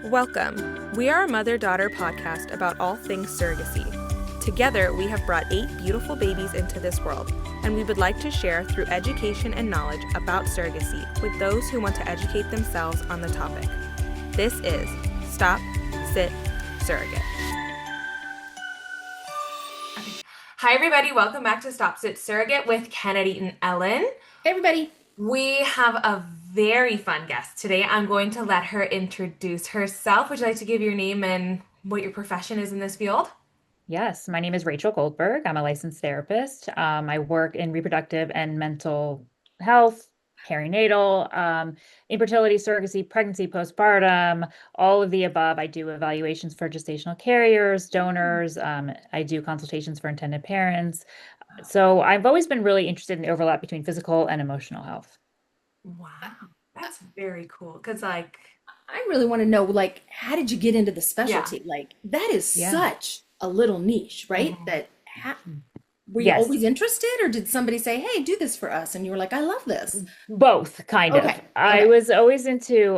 Welcome. We are a mother-daughter podcast about all things surrogacy. Together, we have brought 8 beautiful babies into this world, and we would like to share through education and knowledge about surrogacy with those who want to educate themselves on the topic. This is Stop.Sit.Surrogate. Hi, everybody. Welcome back to Stop.Sit.Surrogate with Kennedy and Ellen. Hey, everybody. We have a very fun guest today. I'm going to let her introduce herself. Would you like to give your name and what your profession is in this field? Yes, my name is Rachel Goldberg. I'm a licensed therapist. I work in reproductive and mental health, perinatal, infertility, surrogacy, pregnancy, postpartum, all of the above. I do evaluations for gestational carriers, donors. I do consultations for intended parents. So I've always been really interested in the overlap between physical and emotional health. Wow, that's very cool. Because, I really want to know, how did you get into the specialty? That is Yeah. such a little niche, right? Were you Yes. always interested, or did somebody say, "Hey, do this for us," and you were like, "I love this"? Both, kind of. Okay. I Okay. was always into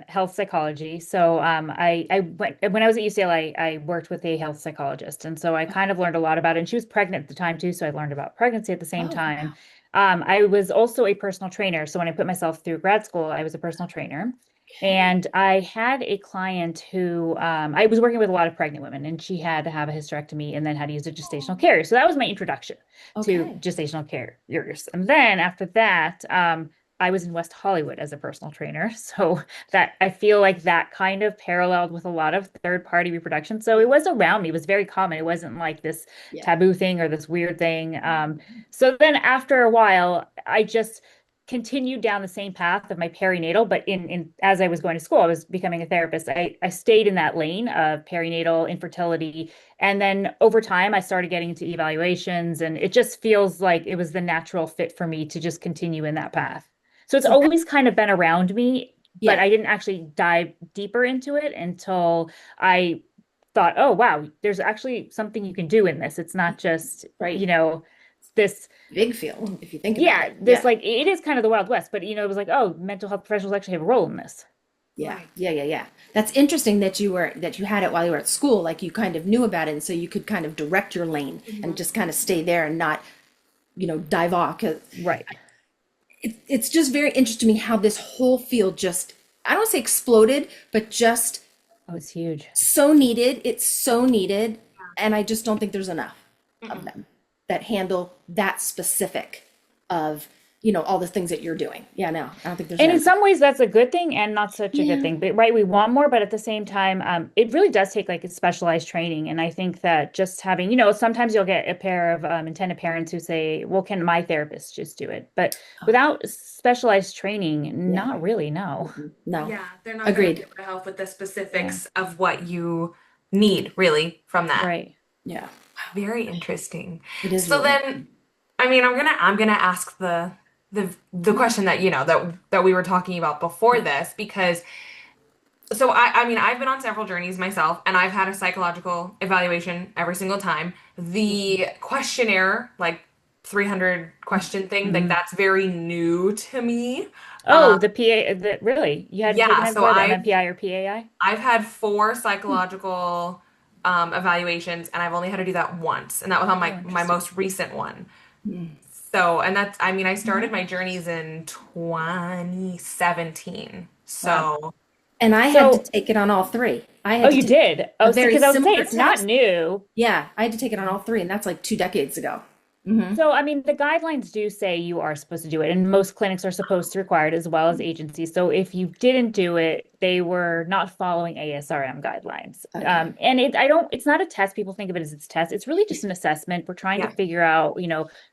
health psychology. So I went when I was at UCLA, I worked with a health psychologist, and so I kind of learned a lot about it. And she was pregnant at the time too, so I learned about pregnancy at the same Oh, time. wow. I was also a personal trainer. So when I put myself through grad school, I was a personal trainer. Okay. And I had a client who I was working with a lot of pregnant women, and she had to have a hysterectomy and then had to use a gestational carrier. So that was my introduction to Okay. gestational carriers. And then after that, I was in West Hollywood as a personal trainer. So that I feel like that kind of paralleled with a lot of third party reproduction. So it was around me, it was very common. It wasn't like this Yeah. taboo thing or this weird thing. So then after a while, I just continued down the same path of my perinatal, but in as I was going to school, I was becoming a therapist. I stayed in that lane of perinatal infertility. And then over time, I started getting into evaluations, and it just feels like it was the natural fit for me to just continue in that path. So it's So that, always kind of been around me, but yeah. I didn't actually dive deeper into it until I thought, oh, wow, there's actually something you can do in this. It's not just, Right. this Big field, if you think about yeah, it. this Yeah. like it is kind of the Wild West, but it was like, oh, mental health professionals actually have a role in this. Yeah. right. Yeah. Yeah. Yeah. That's interesting that you had it while you were at school, like you kind of knew about it, and so you could kind of direct your lane and just kind of stay there and not, dive off. 'Cause Right. it's just very interesting to me how this whole field just, I don't want to say exploded, but just Oh, it's huge. so needed. It's so needed. And I just don't think there's enough of Mm-mm. them that handle that specific of, all the things that you're doing. Yeah, no, I don't think there's And in enough. some ways, that's a good thing and not such a good Yeah. thing. But right, we want more, but at the same time, it really does take like a specialized training. And I think that just having, sometimes you'll get a pair of intended parents who say, "Well, can my therapist just do it?" But Oh, without specialized training, yeah. not really, no. No. Yeah, they're not going to be Agreed. able to help with the Yeah. specifics of what you need, really, from that. Right. Yeah. Very interesting. It is So really then, I mean, I'm gonna ask the question that that we were talking about before this because so I mean I've been on several journeys myself and I've had a psychological evaluation every single time. The questionnaire, like 300 question thing, like Mhm. that's very new to me. Um, Oh, the PA, really? You hadn't taken yeah, it so before, the MMPI or PAI? I've had 4 psychological evaluations and I've only had to do that once, and that was on Oh, my interesting. most recent one. Mm. So, and that's, I mean, I started my Mhm. journeys in 2017. Wow. So, And I had to So, take it on all three. I oh, had to you take did? a Oh, very because I was saying similar it's not test. new. Yeah, I had to take it on all three, and that's like 2 decades ago. Hmm. So, I mean, the guidelines do say you are supposed to do it, and most clinics are supposed to require it as well as agencies. So, if you didn't do it, they were not following ASRM guidelines. Okay. And it's not a test. People think of it as it's a test. It's really just an assessment. We're trying to yeah. figure out,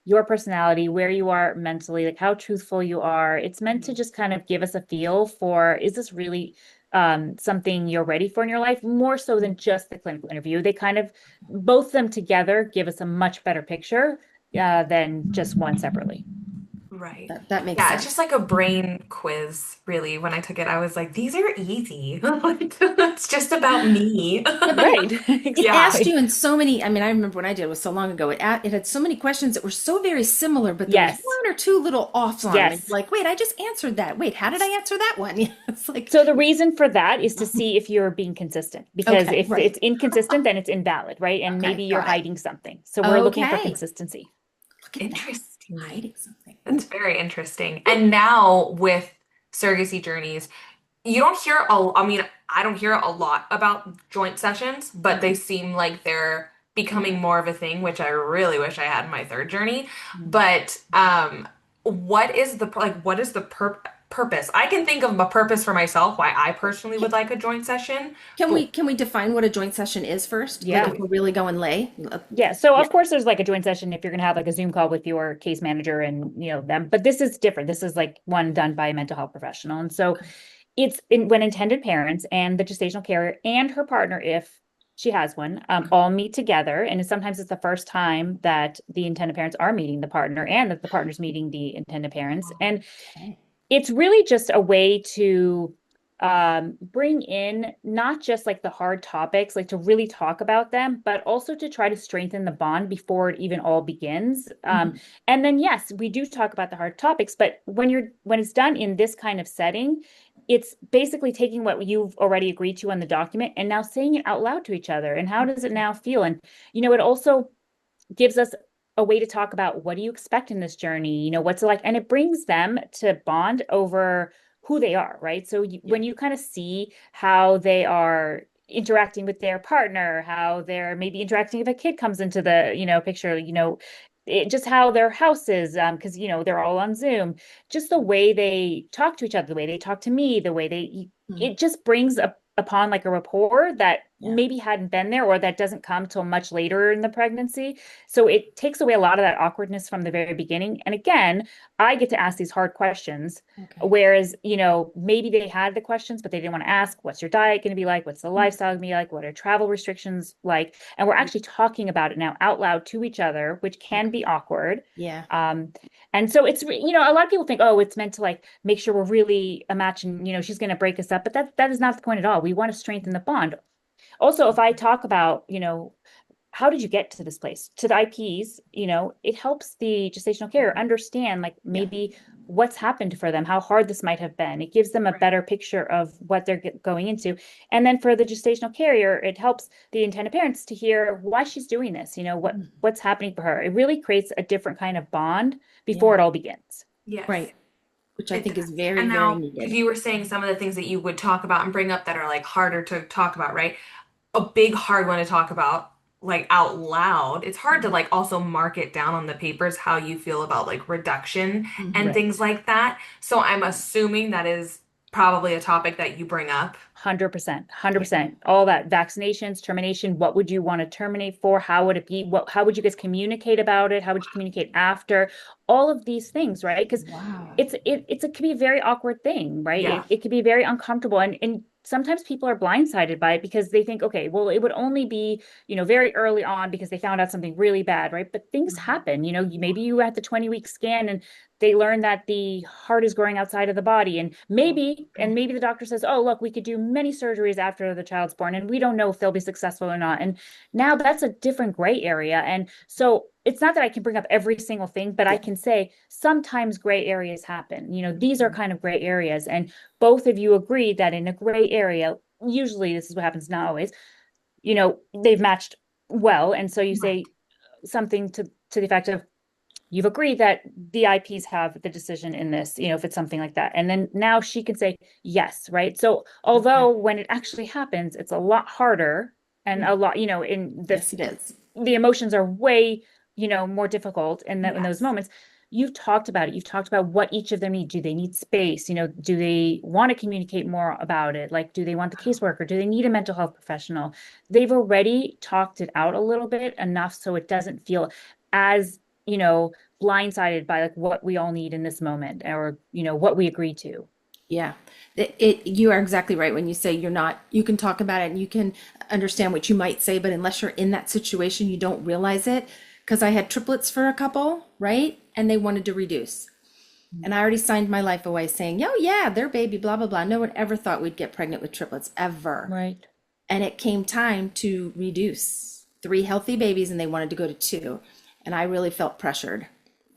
your personality, where you are mentally, like how truthful you are. It's meant to just kind of give us a feel for, is this really something you're ready for in your life, more so than just the clinical interview. They kind of both them together give us a much better picture than just one separately. Right. That makes Yeah, it's just sense. like a brain quiz, really. When I took it, I was like, these are easy. It's just about me. Right. It asked Yeah. you Exactly. in so many, I mean, I remember when I did it was so long ago. It had so many questions that were so very similar, but there was Yes. one or two little offs on them. And you're Yes. like, wait, I just answered that. Wait, how did I answer that one? Yeah, it's like, So the reason for that is to see if you're being consistent, because okay, if right. it's inconsistent, then it's invalid, right? And maybe Okay, you're got it. hiding something. So we're looking for Okay. consistency. Look at that. Interesting. Hiding something. That's Ooh. very interesting. And now with surrogacy journeys, you don't hear I mean, I don't hear a lot about joint sessions, but they Mhm. seem like they're becoming more of a thing, which I really wish I had in my third journey. Mm. But what is the purpose? I can think of a purpose for myself why I personally Can, would like a joint session, can but we can we define what a joint session is first? Like Yeah. if we're really going lay? Yeah. So Yeah. of course there's like a joint session if you're going to have like a Zoom call with your case manager and them, but this is different. This is like one done by a mental health professional. And so when intended parents and the gestational carrier and her partner, if she has one, all meet together. And sometimes it's the first time that the intended parents are meeting the partner and that the partner's meeting the intended parents. And Okay. it's really just a way to bring in not just like the hard topics, like to really talk about them, but also to try to strengthen the bond before it even all begins. Mhm. And then, yes, we do talk about the hard topics, but when it's done in this kind of setting, it's basically taking what you've already agreed to on the document and now saying it out loud to each other. And how does it now feel? And it also gives us a way to talk about what do you expect in this journey, what's it like, and it brings them to bond over who they are, right? So Yeah. when you kind of see how they are interacting with their partner, how they're maybe interacting if a kid comes into the picture, just how their house is, because they're all on Zoom, just the way they talk to each other, the way they talk to me, the way Mhm. it just brings upon like a rapport that Yeah. maybe hadn't been there or that doesn't come till much later in the pregnancy. So it takes away a lot of that awkwardness from the very beginning. And again, I get to ask these hard questions. Okay. Whereas, maybe they had the questions, but they didn't want to ask, what's your diet going to be like? What's the Mhm. lifestyle going to be like? What are travel restrictions like? And we're actually talking about it now out loud to each other, which can Okay. be awkward. Yeah. Um, and so a lot of people think, oh, it's meant to like make sure we're really a match and, she's going to break us up. But that is not the point at all. We want to strengthen the bond. Also, if I talk about, how did you get to this place, to the IPs, it helps the gestational carrier understand like Yeah. maybe what's happened for them, how hard this might have been. It gives them a right. better picture of what they're going into. And then for the gestational carrier, it helps the intended parents to hear why she's doing this, Mhm. what's happening for her. It really creates a different kind of bond before Yeah. it all begins. Yes. Right. Which I It think is does. very, And very now, because needed. you were saying some of the things that you would talk about and bring up that are like harder to talk about, right? A big hard one to talk about like out loud. It's hard to like also mark it down on the papers how you feel about like reduction and Mhm. Right. things like that. So I'm assuming that is probably a topic that you bring up. 100%, Yeah. 100%. All that vaccinations, termination, what would you want to terminate for? How would it be? How would you guys communicate about it? How would you communicate after? All of these things, right? Because Wow. it could be a very awkward thing, right? Yeah. It could be very uncomfortable. And sometimes people are blindsided by it because they think, okay, well, it would only be, very early on because they found out something really bad, right? But things Mhm. happen, Yeah. maybe you had the 20-week scan and they learn that the heart is growing outside of the body and Oh, maybe the doctor says, oh, look, we could do many surgeries after the child's born and we don't know if they'll be successful or not. And now that's a different gray area. And so it's not that I can bring up every single thing, but I Yeah. can say sometimes gray areas happen. These are Mhm. kind of gray areas. And both of you agree that in a gray area, usually this is what happens, not always, they've matched well. And so you right. say something to the effect of, you've agreed that the IPs have the decision in this, if it's something like that. And then now she can say yes, right? So Okay. although when it actually happens, it's a lot harder and Mm. a lot, in Yes, it is. the emotions are way, more difficult in those Yes. moments. You've talked about it. You've talked about what each of them need. Do they need space? Do they want to communicate more about it? Like, do they want the caseworker? Do they need a mental health professional? They've already talked it out a little bit enough so it doesn't feel as, blindsided by like what we all need in this moment or, what we agree to. Yeah. You are exactly right when you say you're not, you can talk about it and you can understand what you might say, but unless you're in that situation, you don't realize it. Because I had triplets for a couple, right? And they wanted to reduce. And I already signed my life away saying, oh, yeah, their baby, blah, blah, blah. No one ever thought we'd get pregnant with triplets, ever. Right. And it came time to reduce three healthy babies, and they wanted to go to two. And I really felt pressured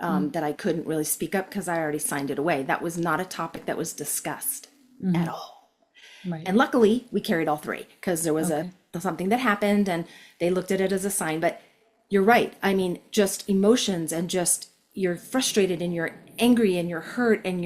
that I couldn't really speak up because I already signed it away. That was not a topic that was discussed at Mm-hmm. all. Right. And luckily, we carried all three because there was a Okay. something that happened and they looked at it as a sign. But you're right. I mean, just emotions and just you're frustrated and you're angry and you're hurt and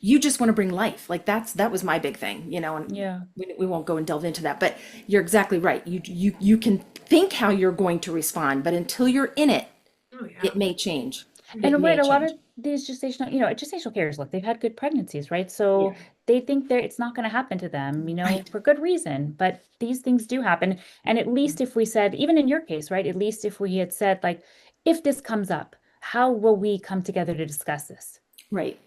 you just want to bring life. Like that was my big thing, and Yeah. we won't go and delve into that. But you're exactly right. You can think how you're going to respond, but until you're in it, Oh yeah. it may change. It And right, may a lot change. of these gestational carers, look, they've had good pregnancies, right? So Yeah. they think it's not going to happen to them, Right. for good reason. But these things do happen. And at least if we said, even in your case, right, at least if we had said, like, if this comes up, how will we come together to discuss this? Right.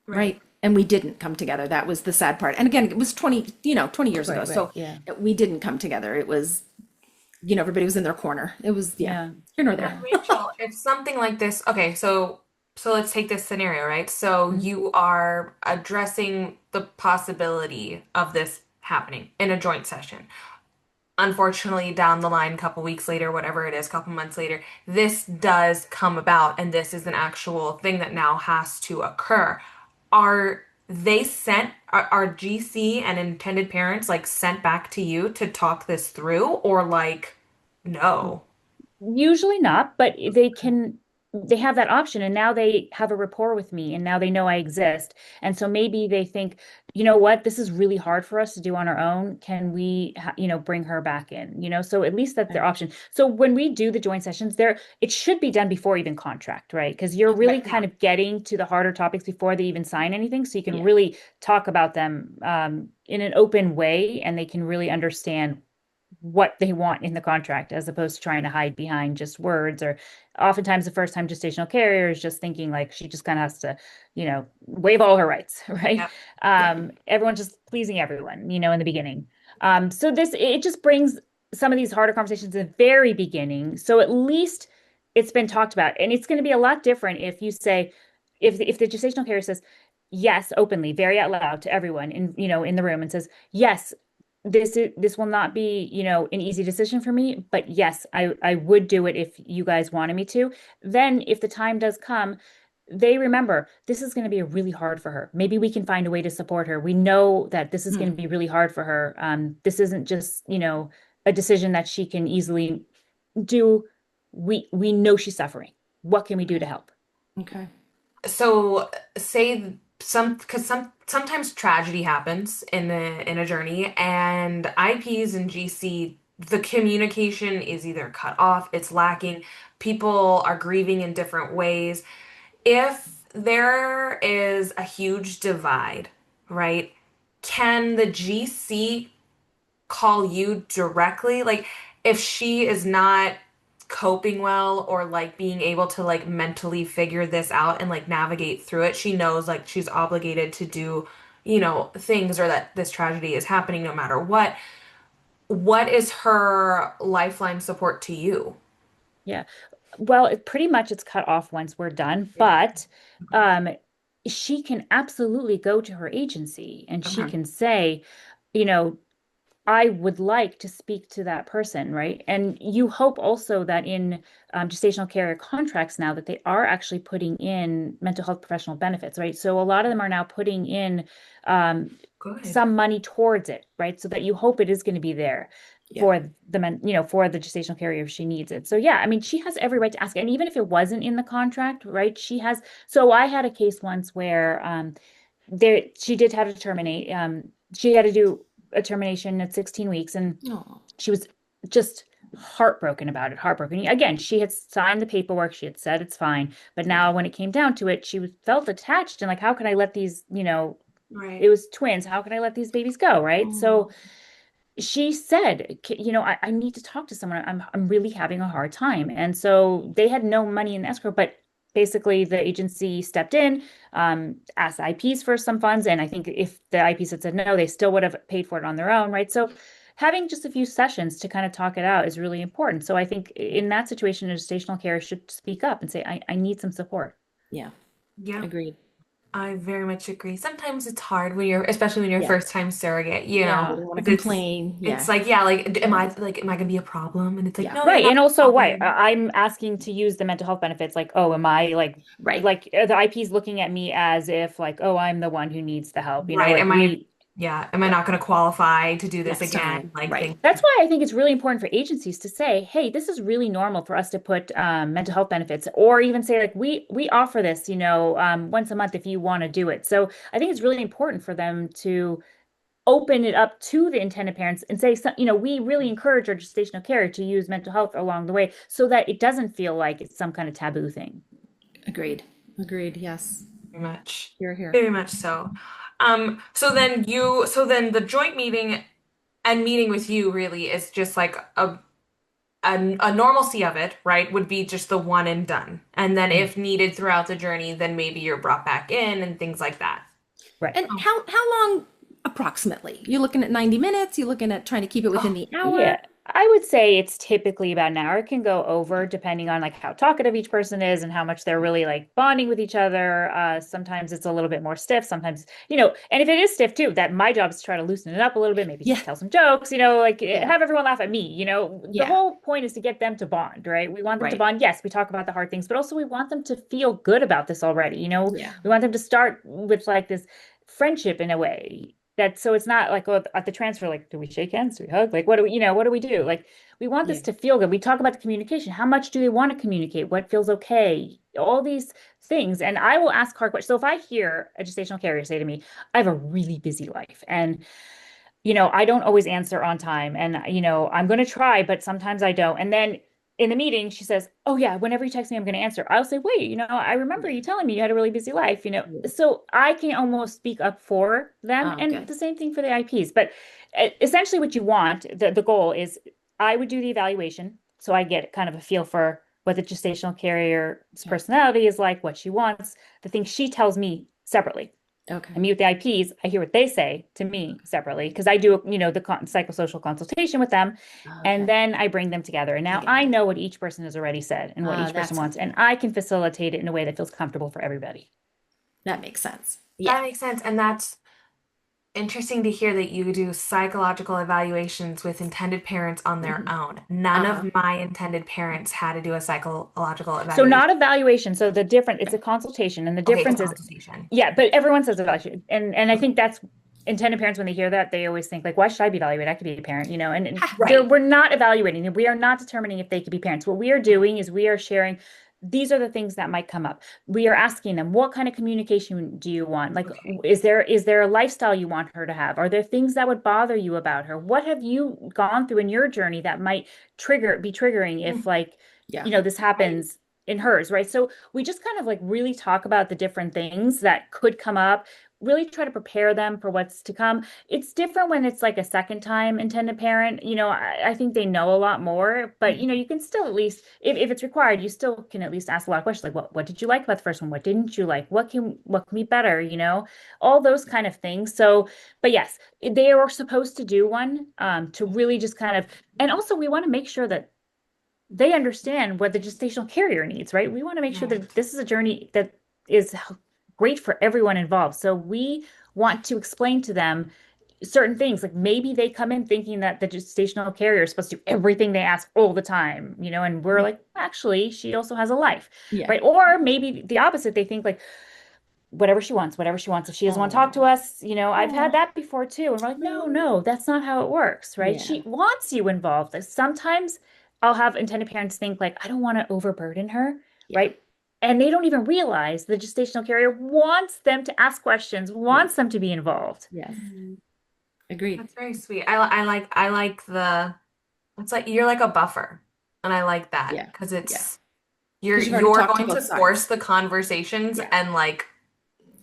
Right. Right. And we didn't come together. That was the sad part. And again, it was 20 years ago. Right, right. So Yeah. we didn't come together. It was, everybody was in their corner. It was, yeah, Yeah. here nor Yeah. there. Rachel, if something like this, okay, so let's take this scenario, right? So Mhm. you are addressing the possibility of this happening in a joint session. Unfortunately, down the line, couple weeks later, whatever it is, couple months later, this does come about, and this is an actual thing that now has to occur. Are they sent, are GC and intended parents like sent back to you to talk this through, or like, no? Usually not, but they have that option and now they have a rapport with me and now they know I exist. And so maybe they think, you know what, this is really hard for us to do on our own. Can we, bring her back in, so at least that's their option. So when we do the joint sessions there, it should be done before even contract, right? Because you're really Okay, kind yeah. of getting to the harder topics before they even sign anything. So you can Yeah. really talk about them in an open way and they can really understand what they want in the contract as opposed to trying to hide behind just words or oftentimes the first time gestational carrier is just thinking like she just kind of has to waive all her rights right. Yep. Yeah. Everyone's just pleasing everyone in the beginning. So this it just brings some of these harder conversations in the very beginning so at least it's been talked about and it's going to be a lot different if you say if the gestational carrier says yes openly very out loud to everyone in the room and says yes this will not be, an easy decision for me, but yes, I would do it if you guys wanted me to. Then if the time does come, they remember this is going to be really hard for her. Maybe we can find a way to support her. We know that this is going Hmm. to be really hard for her. This isn't just, a decision that she can easily do. We know she's suffering. What can we do to Okay. help? Okay. So say because sometimes tragedy happens in a journey, and IPs and GC, the communication is either cut off, it's lacking, people are grieving in different ways. If there is a huge divide, right? Can the GC call you directly? Like, if she is not coping well or like being able to like mentally figure this out and like navigate through it, she knows like she's obligated to do, things or that this tragedy is happening no matter what. What is her lifeline support to you? Yeah. Well, pretty much it's cut off once we're done, Yeah. but um, she can absolutely go to her agency and she Okay. can say, you know, I would like to speak to that person, right? And you hope also that in gestational care contracts now that they are actually putting in mental health professional benefits, right? So a lot of them are now putting in um, Good. some money towards it, right? So that you hope it is going to be there Yeah. for the for the gestational carrier if she needs it. So yeah, I mean, she has every right to ask. And even if it wasn't in the contract, right? She has. So I had a case once where there she did have to terminate. She had to do a termination at 16 weeks and Oh. she was just heartbroken about it, heartbroken. Again, she had signed the paperwork, she had said it's fine, but Yeah. now when it came down to it, felt attached and like, how can I let these, Right. it was twins, how can I let these babies go, right? So Oh. she said, I need to talk to someone. I'm really having a hard time. And so they had no money in escrow, but basically the agency stepped in, asked IPs for some funds. And I think if the IPs had said no, they still would have paid for it on their own, right? So having just a few sessions to kind of talk it out is really important. So I think in that situation, a gestational care should speak up and say, I need some support. Yeah. Yeah. Agreed. I very much agree. Sometimes it's hard when you're, especially when you're Yeah. first time surrogate, You Yeah. don't want to 'cause complain. it's Yeah. like, yeah, like, Yeah. am I gonna be a problem? And it's like, Yeah. no, you're Right. not And a also, why problem. I'm asking to use the mental health benefits, like, oh, am I Right. like are the IP's looking at me as if like, oh, I'm the one who needs the help, Right. like Am I not gonna qualify to do this Next time. again? Like Right. things. that's why I think it's really important for agencies to say, hey, this is really normal for us to put mental health benefits, or even say like we offer this, once a month if you want to do it. So I think it's really important for them to open it up to the intended parents and say, we really encourage our gestational care to use mental health along the way so that it doesn't feel like it's some kind of taboo thing. Agreed. Agreed. Yes. Very much. You're here. Very much so. So then the joint meeting and meeting with you really is just like a normalcy of it, right? Would be just the one and done. And then if needed throughout the journey, then maybe you're brought back in and things like that. Right. And how long approximately? You're looking at 90 minutes? You're looking at trying to keep it within Oh, the hour? Yeah, I would say it's typically about an hour. It can go over depending on like how talkative each person is and how much they're really like bonding with each other. Sometimes it's a little bit more stiff. Sometimes, and if it is stiff too, that my job is to try to loosen it up a little bit, maybe Yeah. tell some jokes, like Yeah. have everyone laugh at me. The Yeah. whole point is to get them to bond, right? We want them to Right. bond. Yes, we talk about the hard things, but also we want them to feel good about this already. Yeah. We want them to start with like this friendship in a way that so it's not like, oh, at the transfer, like, do we shake hands? Do we hug? Like, what do we do? Like, we want Yeah. this to feel good. We talk about the communication. How much do they want to communicate? What feels okay? All these things. And I will ask hard questions. So if I hear a gestational carrier say to me, I have a really busy life and I don't always answer on time. And, I'm going to try, but sometimes I don't. And then in the meeting, she says, oh, yeah, whenever you text me, I'm going to answer. I'll say, wait, I remember Yeah. you telling me you had a really busy life, Yeah. So I can almost speak up for them. Oh, And good. the same thing for the IPs. But essentially, what you want, the goal is I would do the evaluation. So I get kind of a feel for what the gestational carrier's Yeah. personality is like, what she wants, the things she tells me separately. I Okay. meet with the IPs, I hear what they say to me separately because I do, the psychosocial consultation with them, and Okay. then I bring them together. And now I Together. know what each person has already said and what each person That's wants, helpful. and I can facilitate it in a way that feels comfortable for everybody. That makes sense. Yeah. That makes sense. And that's interesting to hear that you do psychological evaluations with intended parents on their Hmm. own. None Uh-huh. of my intended parents had to do a psychological So evaluation. not evaluation. So the different, it's a consultation, and the Okay, it's a difference is, consultation. yeah, but everyone says evaluation, and I Okay. think that's intended parents when they hear that they always think like, why should I be evaluated? I could be a parent, and Right. we're not evaluating. We are not determining if they could be parents. What we are doing is we are sharing. These are the things that might come up. We are asking them, what kind of communication do you want? Like, Okay. is there a lifestyle you want her to have? Are there things that would bother you about her? What have you gone through in your journey that might be triggering if Mm. like, Yeah. this happens in hers, right? So we just kind of like really talk about the different things that could come up, really try to prepare them for what's to come. It's different when it's like a second time intended parent. I think they know a lot more, but Mhm. you can still at least, if it's required, you still can at least ask a lot of questions like what did you like about the first one? What didn't you like? What can be better? All those kind of things. So, but yes, they are supposed to do one to really just kind of, and also we want to make sure that they understand what the gestational carrier needs, right? We want to make sure Right. that this is a journey that is great for everyone involved. So we want to explain to them certain things. Like maybe they come in thinking that the gestational carrier is supposed to do everything they ask all the time, and we're like, actually, she also has a life, Yeah. right? Or maybe the opposite. They think like, whatever she wants, whatever she wants. If she doesn't want to talk to Oh. us, I've had Oh, that before too. And we're like, no, no, that's not how it works, right? Yeah. She wants you involved. Like, sometimes I'll have intended parents think like, I don't want to overburden her, Yeah. right? And they don't even realize the gestational carrier wants them to ask questions, Yes. wants them to be involved. Yes. mm, Agreed. that's very sweet. I like the it's like you're like a buffer. And I like that Yeah. because Yeah. it's Because you've already you're talked to going to both force sides. the conversations Yeah. and like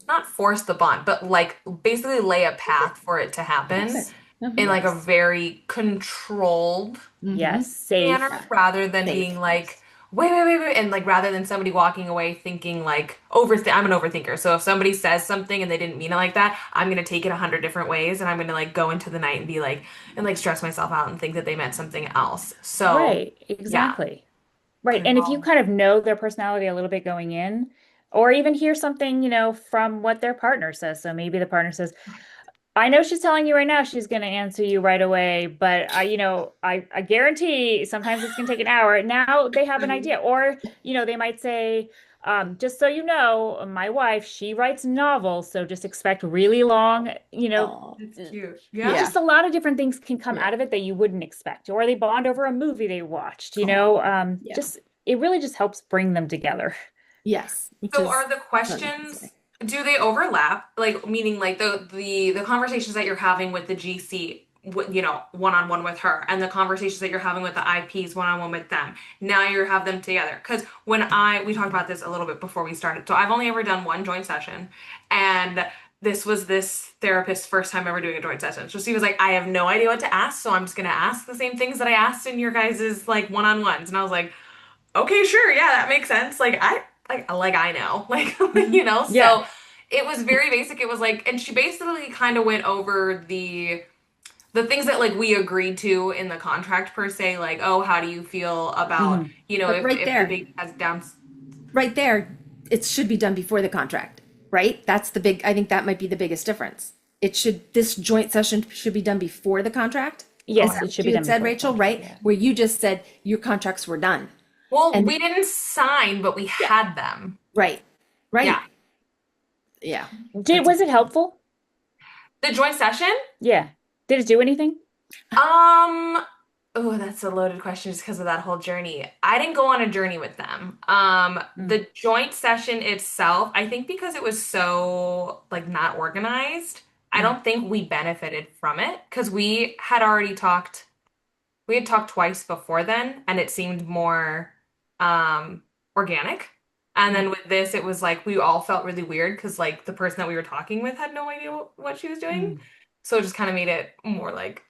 not force the bond, but like basically lay a path for it to happen Yes. Hmm. in like a Yes. very controlled Hmm. Yes. Safe. manner Yeah. rather than being Safe. like, wait, and like rather than somebody walking away thinking like overthink. I'm an overthinker. So if somebody says something and they didn't mean it like that, I'm gonna take it 100 different ways and I'm gonna like go into the night and be like and like stress myself out and think that they meant something else. So Right. yeah, Exactly. Right. And if you control. kind of know their personality a little bit going in, Or even hear something, from what their partner says. So maybe the partner says, I know she's telling you right now she's going to answer you right away, but I guarantee sometimes it's going to take an hour. Now they have an Right. idea. Or, they might say, just so you know, my wife, she writes novels, so just expect really long, Oh, It's cute. Yeah. yeah, just a lot of different things can come yeah, out of it that you wouldn't expect. Or they bond over a movie they watched, oh, yeah, just it really just helps bring them together. yes, which So is are the what I can say. questions, do they overlap? Like meaning like the conversations that you're having with the GC, one on one with her, and the conversations that you're having with the IPs one on one with them. Now you have them together. Because we talked about this a little bit before we started. So I've only ever done one joint session, and this was this therapist's first time ever doing a joint session. So she was like, I have no idea what to ask, so I'm just gonna ask the same things that I asked in your guys's like one on ones. And I was like, okay, sure, yeah, that makes sense. Like I know. Like Mhm. Yeah. so it was very basic. It was like, and she basically kind of went over the things that like we agreed to in the contract per se, like, oh, how do you feel about, Hmm. But if the baby has Down's. right there, it should be done before the contract, right? That's the big, I think that might be the biggest difference. This joint session should be done before the contract. Is Yes, that it what should you be had done said, before the Rachel, contract. right? Yeah. Where you just said your contracts were done. Well, And we didn't sign, but we yeah, had them. right, Yeah. right. Yeah. Was it helpful? The joint session? Yeah. Did it do anything? Um, oh, that's a loaded question just because of that whole journey. I didn't go on a journey with them. Mm, The joint session itself, I think because it was so like not organized, I mm, don't think we benefited from it because we had talked twice before then, and it seemed more organic. And mm, then with this, it was like we all felt really weird because like the person that we were talking with had no idea what she was doing. mm. So it just kind of made it more like,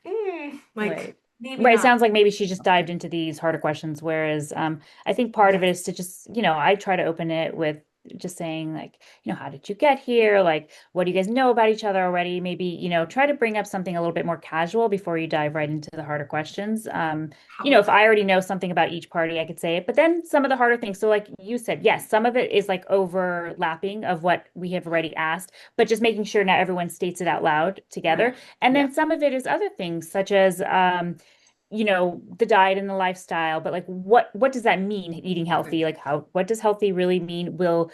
like Right. maybe Right. It not. sounds like maybe she just dived into these harder questions, whereas I think part of it Yes. is to just, I try to open it with just saying like, how did you get here? Like, what do you guys know about each other already? Maybe, try to bring up something a little bit more casual before you dive right into the harder questions. How If I already know something about each party, I could say it, but then some of the harder things. So like you said, yes, some of it is like overlapping of what we have already asked, but just making sure not everyone states it out loud Right. together. And Yeah. then some of it is other things such as the diet and the lifestyle, but like what does that mean, eating Right. healthy? Like what does healthy really mean? Will,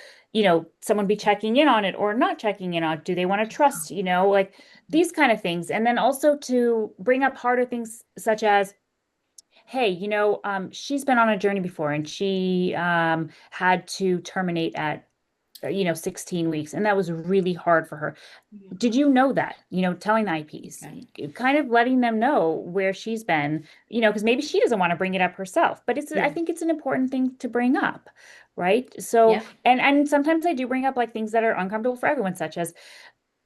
someone be checking in on it or not checking in on it? Do they want to trust, like these kind of things. And then also to bring up harder things such as, hey, she's been on a journey before and she had to terminate at 16 weeks, and that was really hard for her. Yeah. Did you know that? Telling the IPs, Okay. kind of letting them know where she's been, because maybe she doesn't want to bring it up herself, but I Yeah. think it's an important thing to bring up, right? So, Yeah. and sometimes I do bring up like things that are uncomfortable for everyone, such as,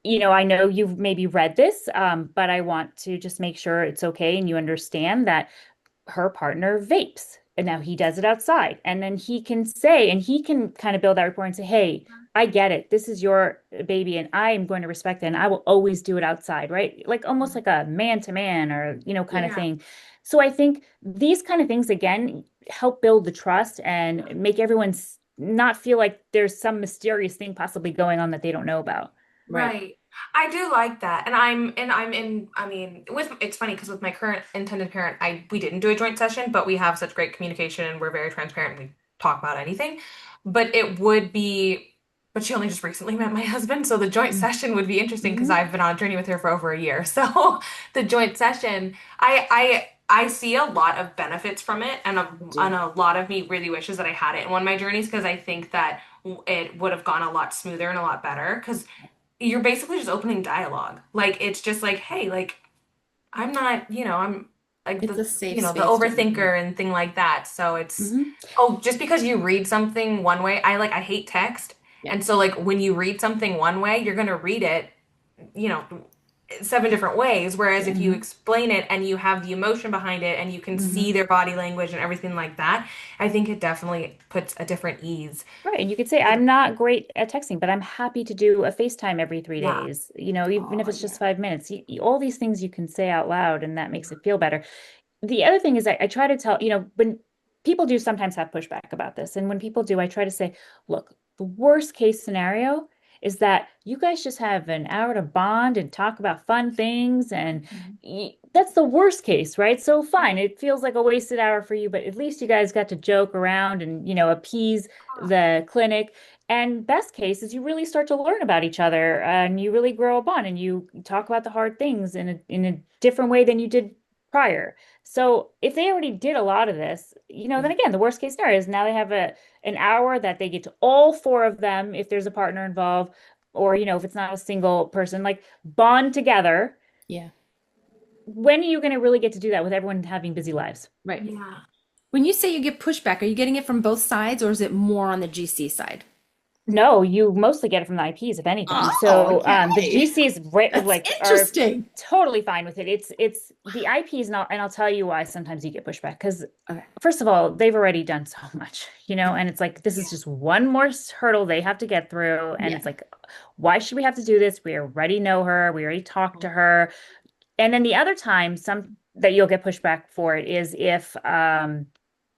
I know you've maybe read this, but I want to just make sure it's okay and you understand that her partner vapes. And now he does it outside. And then he can say, and he can kind of build that rapport and say, hey, I get it. This is your baby, and I am going to respect it, and I will always do it outside, right? Like almost like a man to man or, kind of Yeah. thing. So I think these kind of things, again, help build the trust and make everyone not feel like there's some mysterious thing possibly going on that they don't know about. Right. Right. I do like that. And I'm in I mean, with it's funny because with my current intended parent, we didn't do a joint session, but we have such great communication and we're very transparent. We talk about anything. But it would be but she only just recently met my husband, so the joint session would be interesting because Mm-hmm. I've been on a journey with her for over a year. So the joint session, I see a lot of benefits from it, and Do. a lot of me really wishes that I had it in one of my journeys because I think that it would have gone a lot smoother and a lot better because you're basically just opening dialogue. Like it's just like, hey, like I'm not, I'm like It's a safe the space to open. overthinker and thing like that. So it's Mm-hmm. oh, just because you read something one way, I hate text. Yeah. And so like when you read something one way, you're gonna read it, you know, seven different ways. Whereas Yeah. if you Mm-hmm. explain it and you have the emotion behind it and you can see Mm-hmm. their body language and everything like that, I think it definitely puts a different ease. Right. And you could say, I'm not great at texting, but I'm happy to do a FaceTime every three Yeah. days, even if Oh, it's just yeah. 5 minutes. All these things you can say out loud, and that makes it feel better. The other thing is I try to tell, when people do sometimes have pushback about this. And when people do, I try to say, look, The worst case scenario is that you guys just have an hour to bond and talk about fun things, and that's the worst case, right? So fine, it feels like a wasted hour for you, but at least you guys got to joke around and, appease the clinic. And best case is you really start to learn about each other and you really grow a bond and you talk about the hard things in a different way than you did prior. So if they already did a lot of this, then again, the worst case scenario is now they have an hour that they get to all four of them if there's a partner involved, or if it's not a single person, like bond together. Yeah. When are you going to really get to do that with everyone having busy lives? Right. Yeah. When you say you get pushback, are you getting it from both sides or is it more on the GC side? No, you mostly get it from the IPs, if anything. Oh, So the okay. GCs That's like are interesting. totally fine with it. It's the IPs not, and I'll tell you why sometimes you get pushback because Okay. first of all, they've already done so much, and it's like this is just one more hurdle they have to get through, and Yeah. it's like, why should we have to do this? We already know her, we already talked to her, and then the other time, some that you'll get pushback for it is if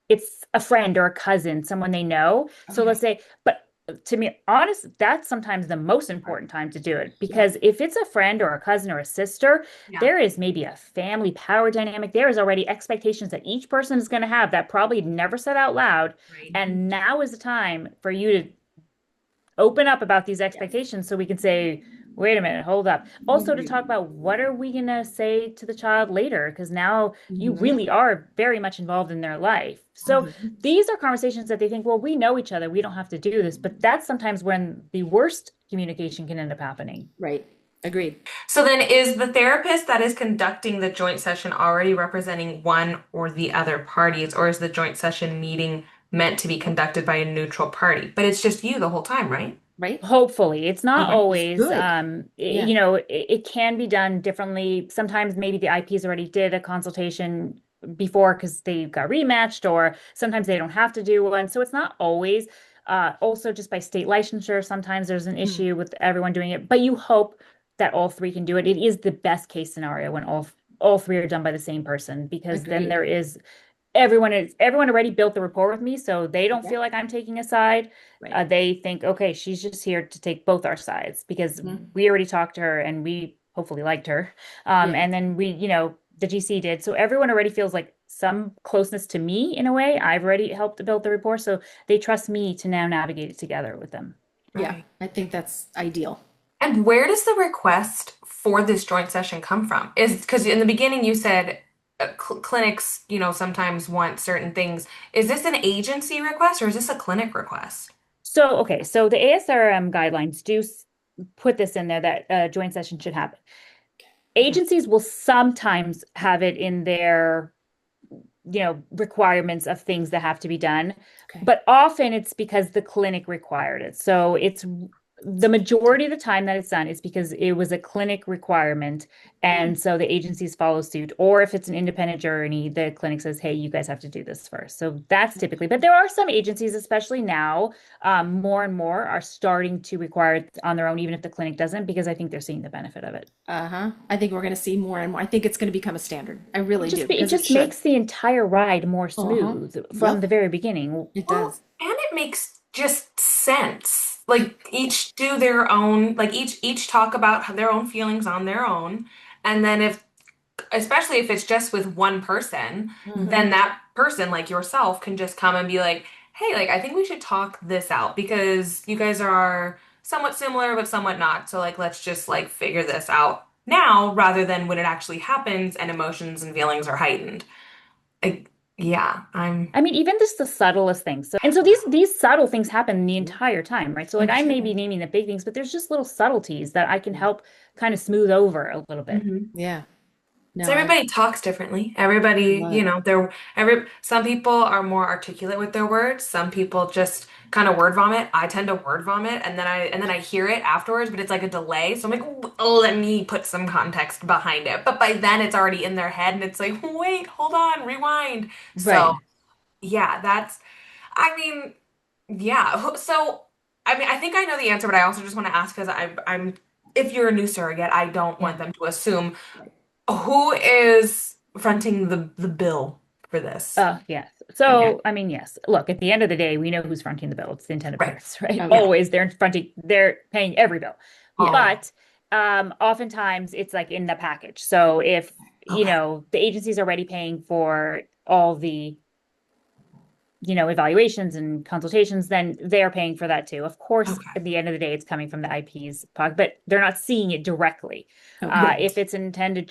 it's a friend or a cousin, someone they know. So Okay. let's say, but to be honest, that's sometimes the most important time to do it Yeah. because if it's a friend or a cousin or a sister, Yeah. there is maybe a family power dynamic. There is already expectations that each person is going to have that probably never said out loud. Right. And now is the time for you to open up about these Yes. expectations so we can say, wait a minute, hold up. Also, to talk about what are we going to say to the child later? Because now you Mm-hmm. really are very much involved in their life. So Mm-hmm. these are conversations that they think, well, we know each other. We don't have to do this. But that's sometimes when the worst communication can end up happening. Right. Agreed. So then is the therapist that is conducting the joint session already representing one or the other parties, or is the joint session meeting meant to be conducted by a neutral party? But it's just you the whole time, right? Right. Hopefully, it's not Okay. It's always. good. Yeah. It can be done differently. Sometimes maybe the IPs already did a consultation before because they got rematched, or sometimes they don't have to do one. So it's not always. Also, just by state licensure, sometimes there's an Hmm. issue with everyone doing it. But you hope that all three can do it. It is the best case scenario when all three are done by the same person, because then Agreed. there is everyone already built the rapport with me, so they don't Yeah. feel like I'm taking a side. Right. They think, okay, she's just here to take both our sides because Mhm. we already talked to her and we hopefully liked her. Yeah. And then the GC did. So everyone already feels like some closeness to me in a way. I've already helped to build the rapport, so they trust me to now navigate it together with them. Yeah. Right. I think that's ideal. And where does the request for this joint session come from? Is because in the beginning you said clinics, sometimes want certain things. Is this an agency request or is this a clinic request? So, okay, so the ASRM guidelines do put this in there that a joint session should happen. Mhm. Agencies will sometimes have it in their requirements of things that have to be done, Okay. but often it's because the clinic required it. So it's the majority of the time that it's done is because it was a clinic requirement, Hmm. and so the agencies follow suit. Or if it's an independent journey, the clinic says, hey, you guys have to do this first. So that's typically, but there are some agencies, especially now, more and more are starting to require it on their own, even if the clinic doesn't, because I think they're seeing the benefit of it. Uh-huh. I think we're going to see more and more. I think it's going to become a standard. I It really do just it because it just should. makes the entire ride more Uh-huh. smooth from Yep. the very beginning. It Well, does. and it makes just sense. Like each do their own, like each talk about their own feelings on their own. And then if especially if it's just with one person, Hmm. then that person, like yourself, can just come and be like, hey, like, I think we should talk this out because you guys are somewhat similar, but somewhat not. So, like, let's just like figure this out now rather than when it actually happens and emotions and feelings are heightened. Like, yeah, I'm, I mean, even just the subtlest things. So these subtle things happen the entire time, right? So like I'm I sure. may be naming the big things, but there's just little subtleties that I can help kind of smooth over a little bit. Mhm. Yeah. So No, I everybody talks differently. Everybody, love. some people are more articulate with their words. Some people just kind of word vomit. I tend to word vomit and then I hear it afterwards, but it's like a delay. So I'm like, oh, let me put some context behind it. But by then it's already in their head and it's like, wait, hold on, rewind. So Right. yeah, I mean, yeah. So I mean, I think I know the answer, but I also just want to ask because I'm if you're a new surrogate, I don't Yeah. want them to assume who is fronting the bill? for this. Yes. Okay. So, I mean, yes. Look, at the end of the day, we know who's fronting the bill. It's the intended Right. parents, right? Oh yeah. Yeah. Always they're paying every bill. Yeah. Always. But oftentimes it's like in the package. So if, Okay. the agency's already paying for all the evaluations and consultations, then they're paying for that too. Of course, Okay. at the end of the day, it's coming from the IP's pocket, but they're not seeing it directly. Okay. If it's independent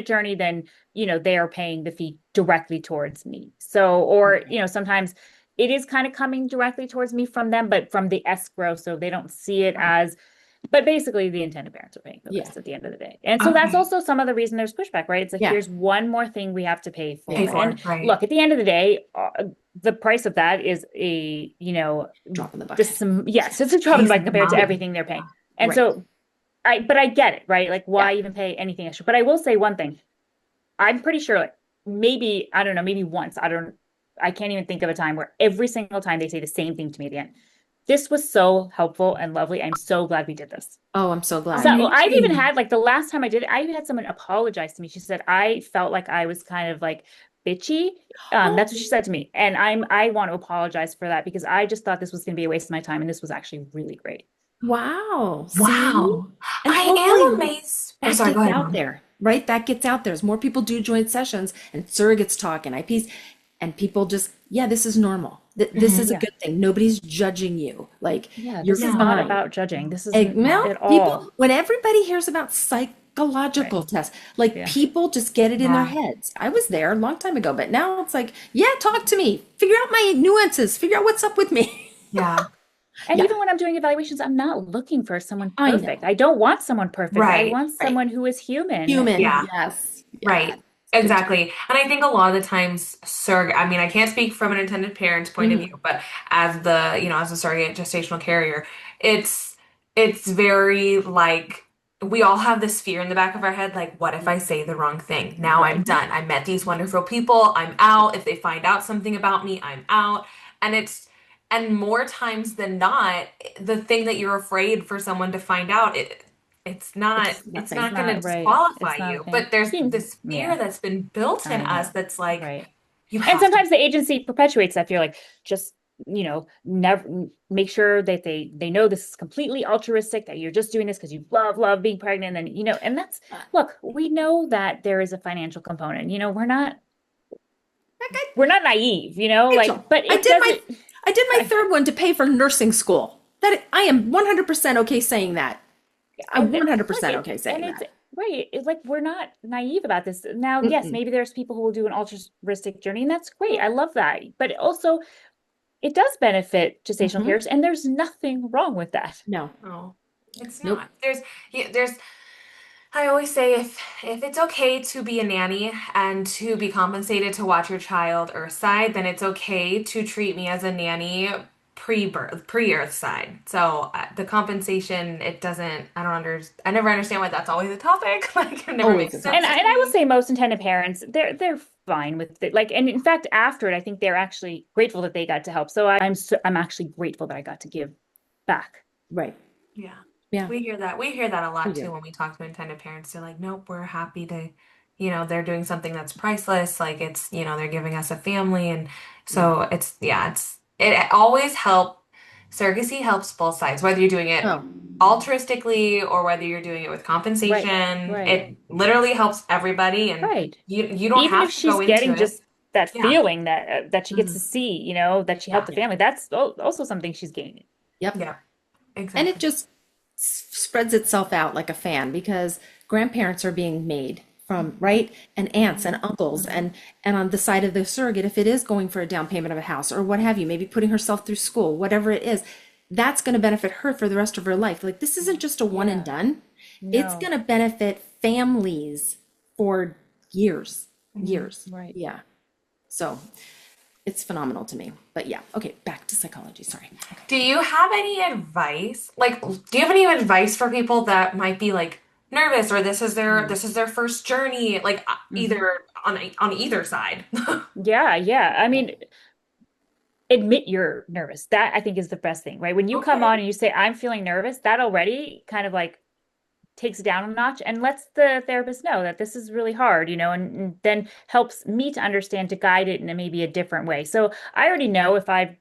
journey, then, they are paying the fee directly towards me. So, or, Okay. Sometimes it is kind of coming directly towards me from them, but from the escrow. So they don't see it Right. as, but basically the intended parents are paying for Yeah. this at the end of the day. And so that's Okay. also some of the reason there's pushback, right? It's like, Yeah. here's one more thing we have to pay Pay for. Yeah. And for, right. look, at the end of the day, the price of that is Drop in the bucket. just yes, it's a drop in the Peace bucket of compared to mind. everything they're Yeah. paying. And Right. so but I get it, right? Like, Yeah. why even pay anything extra? But I will say one thing. I'm pretty sure, like, maybe, I don't know, maybe once, I can't even think of a time where every single time they say the same thing to me at the end. This was so helpful and lovely. I'm so glad we did this. Oh, I'm so glad. So I've even Amazing. had, like, the last time I did it, I even had someone apologize to me. She said, I felt like I was kind of like bitchy. Oh, That's what she said to me. And I want to apologize for that because I just thought this was going to be a waste of my time. And this was actually really great. wow. See? Wow. And I hopefully am amazed. Oh, that sorry. Go gets ahead, out Mom. there, right? That gets out there as more people do joint sessions and surrogates talk and IPs, and people just, yeah, this is normal. This is Hmm. a Yeah. good thing. Nobody's judging you. Like, Yeah. you're This is not No. fine. about judging. This isn't Well, at people, all. when everybody hears about Right. psychological tests, like Yeah. people just get it in their Yeah. heads. I was there a long time ago, but now it's like, yeah, talk to me, figure out my nuances, figure out what's up with me. Yeah. And Yeah, even when I'm doing evaluations, I'm not looking for someone I perfect. know. I don't want someone perfect. I Right. want Right. someone who is human. Human. Yeah. Yes. Yeah. Right. Good job. Exactly. And I think a lot of the times I mean, I can't speak from an intended parent's point of Mhm. view, but as a surrogate gestational carrier, it's it's very like we all have this fear in the back of our head, like, what if I say the wrong thing? Now I'm Right. done. I met these wonderful people. I'm out. If they find out something about me, I'm out. And and more times than not, the thing that you're afraid for someone to find out, It's it's nothing. It's not going to not right. disqualify It's not a you. thing. But there's this fear Yeah, that's been built in I us know. that's like, Right. you And have to. sometimes the agency perpetuates that fear, like, just, never make sure that they know this is completely altruistic, that you're just doing this because you love being pregnant. And, and that's, Uh, look, we know that there is a financial component. Okay, We're not naive, Rachel, but it doesn't. I did my I, third one to pay for nursing school. That I am 100% okay saying that. I'm look, 100% okay saying it's that. right. It's like, we're not naive about this. Now, yes, Mm-mm. maybe there's people who will do an altruistic journey, and that's great. I love that. But also, it does benefit gestational Hmm. carriers, and there's nothing wrong with that. No. No, it's Nope. not. There's I always say if it's okay to be a nanny and to be compensated to watch your child earthside, then it's okay to treat me as a nanny pre-birth, pre-earthside. So the compensation, it doesn't, I never understand why that's always a topic. Like it never Always makes a And sense I, topic. to and I will me. say most intended parents, they're fine with it. Like, and in fact, after it, I think they're actually grateful that they got to help. So I'm actually grateful that I got to give back. Right. Yeah. Yeah, We hear that. We hear that a we lot do. too when we talk to intended parents. They're like, nope, we're happy to, they're doing something that's priceless. Like they're giving us a family. And Yeah. so it always surrogacy helps both sides, whether you're doing it Oh, altruistically or whether you're doing it with Right, compensation. right, It literally helps everybody and right. you don't Even if have to go she's into getting it. just that Yeah. feeling that she gets to Mhm. see, that she helped Yeah. the yeah. family, that's also something she's gaining. Yep. Yeah. And it Exactly. just spreads itself out like a fan because grandparents are being made from, right? And aunts and uncles Mhm. and on the side of the surrogate, if it is going for a down payment of a house or what have you, maybe putting herself through school, whatever it is, that's going to benefit her for the rest of her life. Like this isn't just a one and Yeah. done. It's No. going to benefit families for years, Mhm. years. Right. Yeah. So it's phenomenal to me. But yeah, okay, back to psychology. Sorry. Okay. Do you have any advice? Like, do you have any advice for people that might be like nervous or Mm. this is their first journey, like Hmm. either on either side? Yeah, yeah. I Yeah. mean, admit you're nervous. That I think is the best thing, right? When you come Okay. on and you say, I'm feeling nervous, that already kind of like takes it down a notch and lets the therapist know that this is really hard, and then helps me to understand to guide it in maybe a different way. So I already know if I'm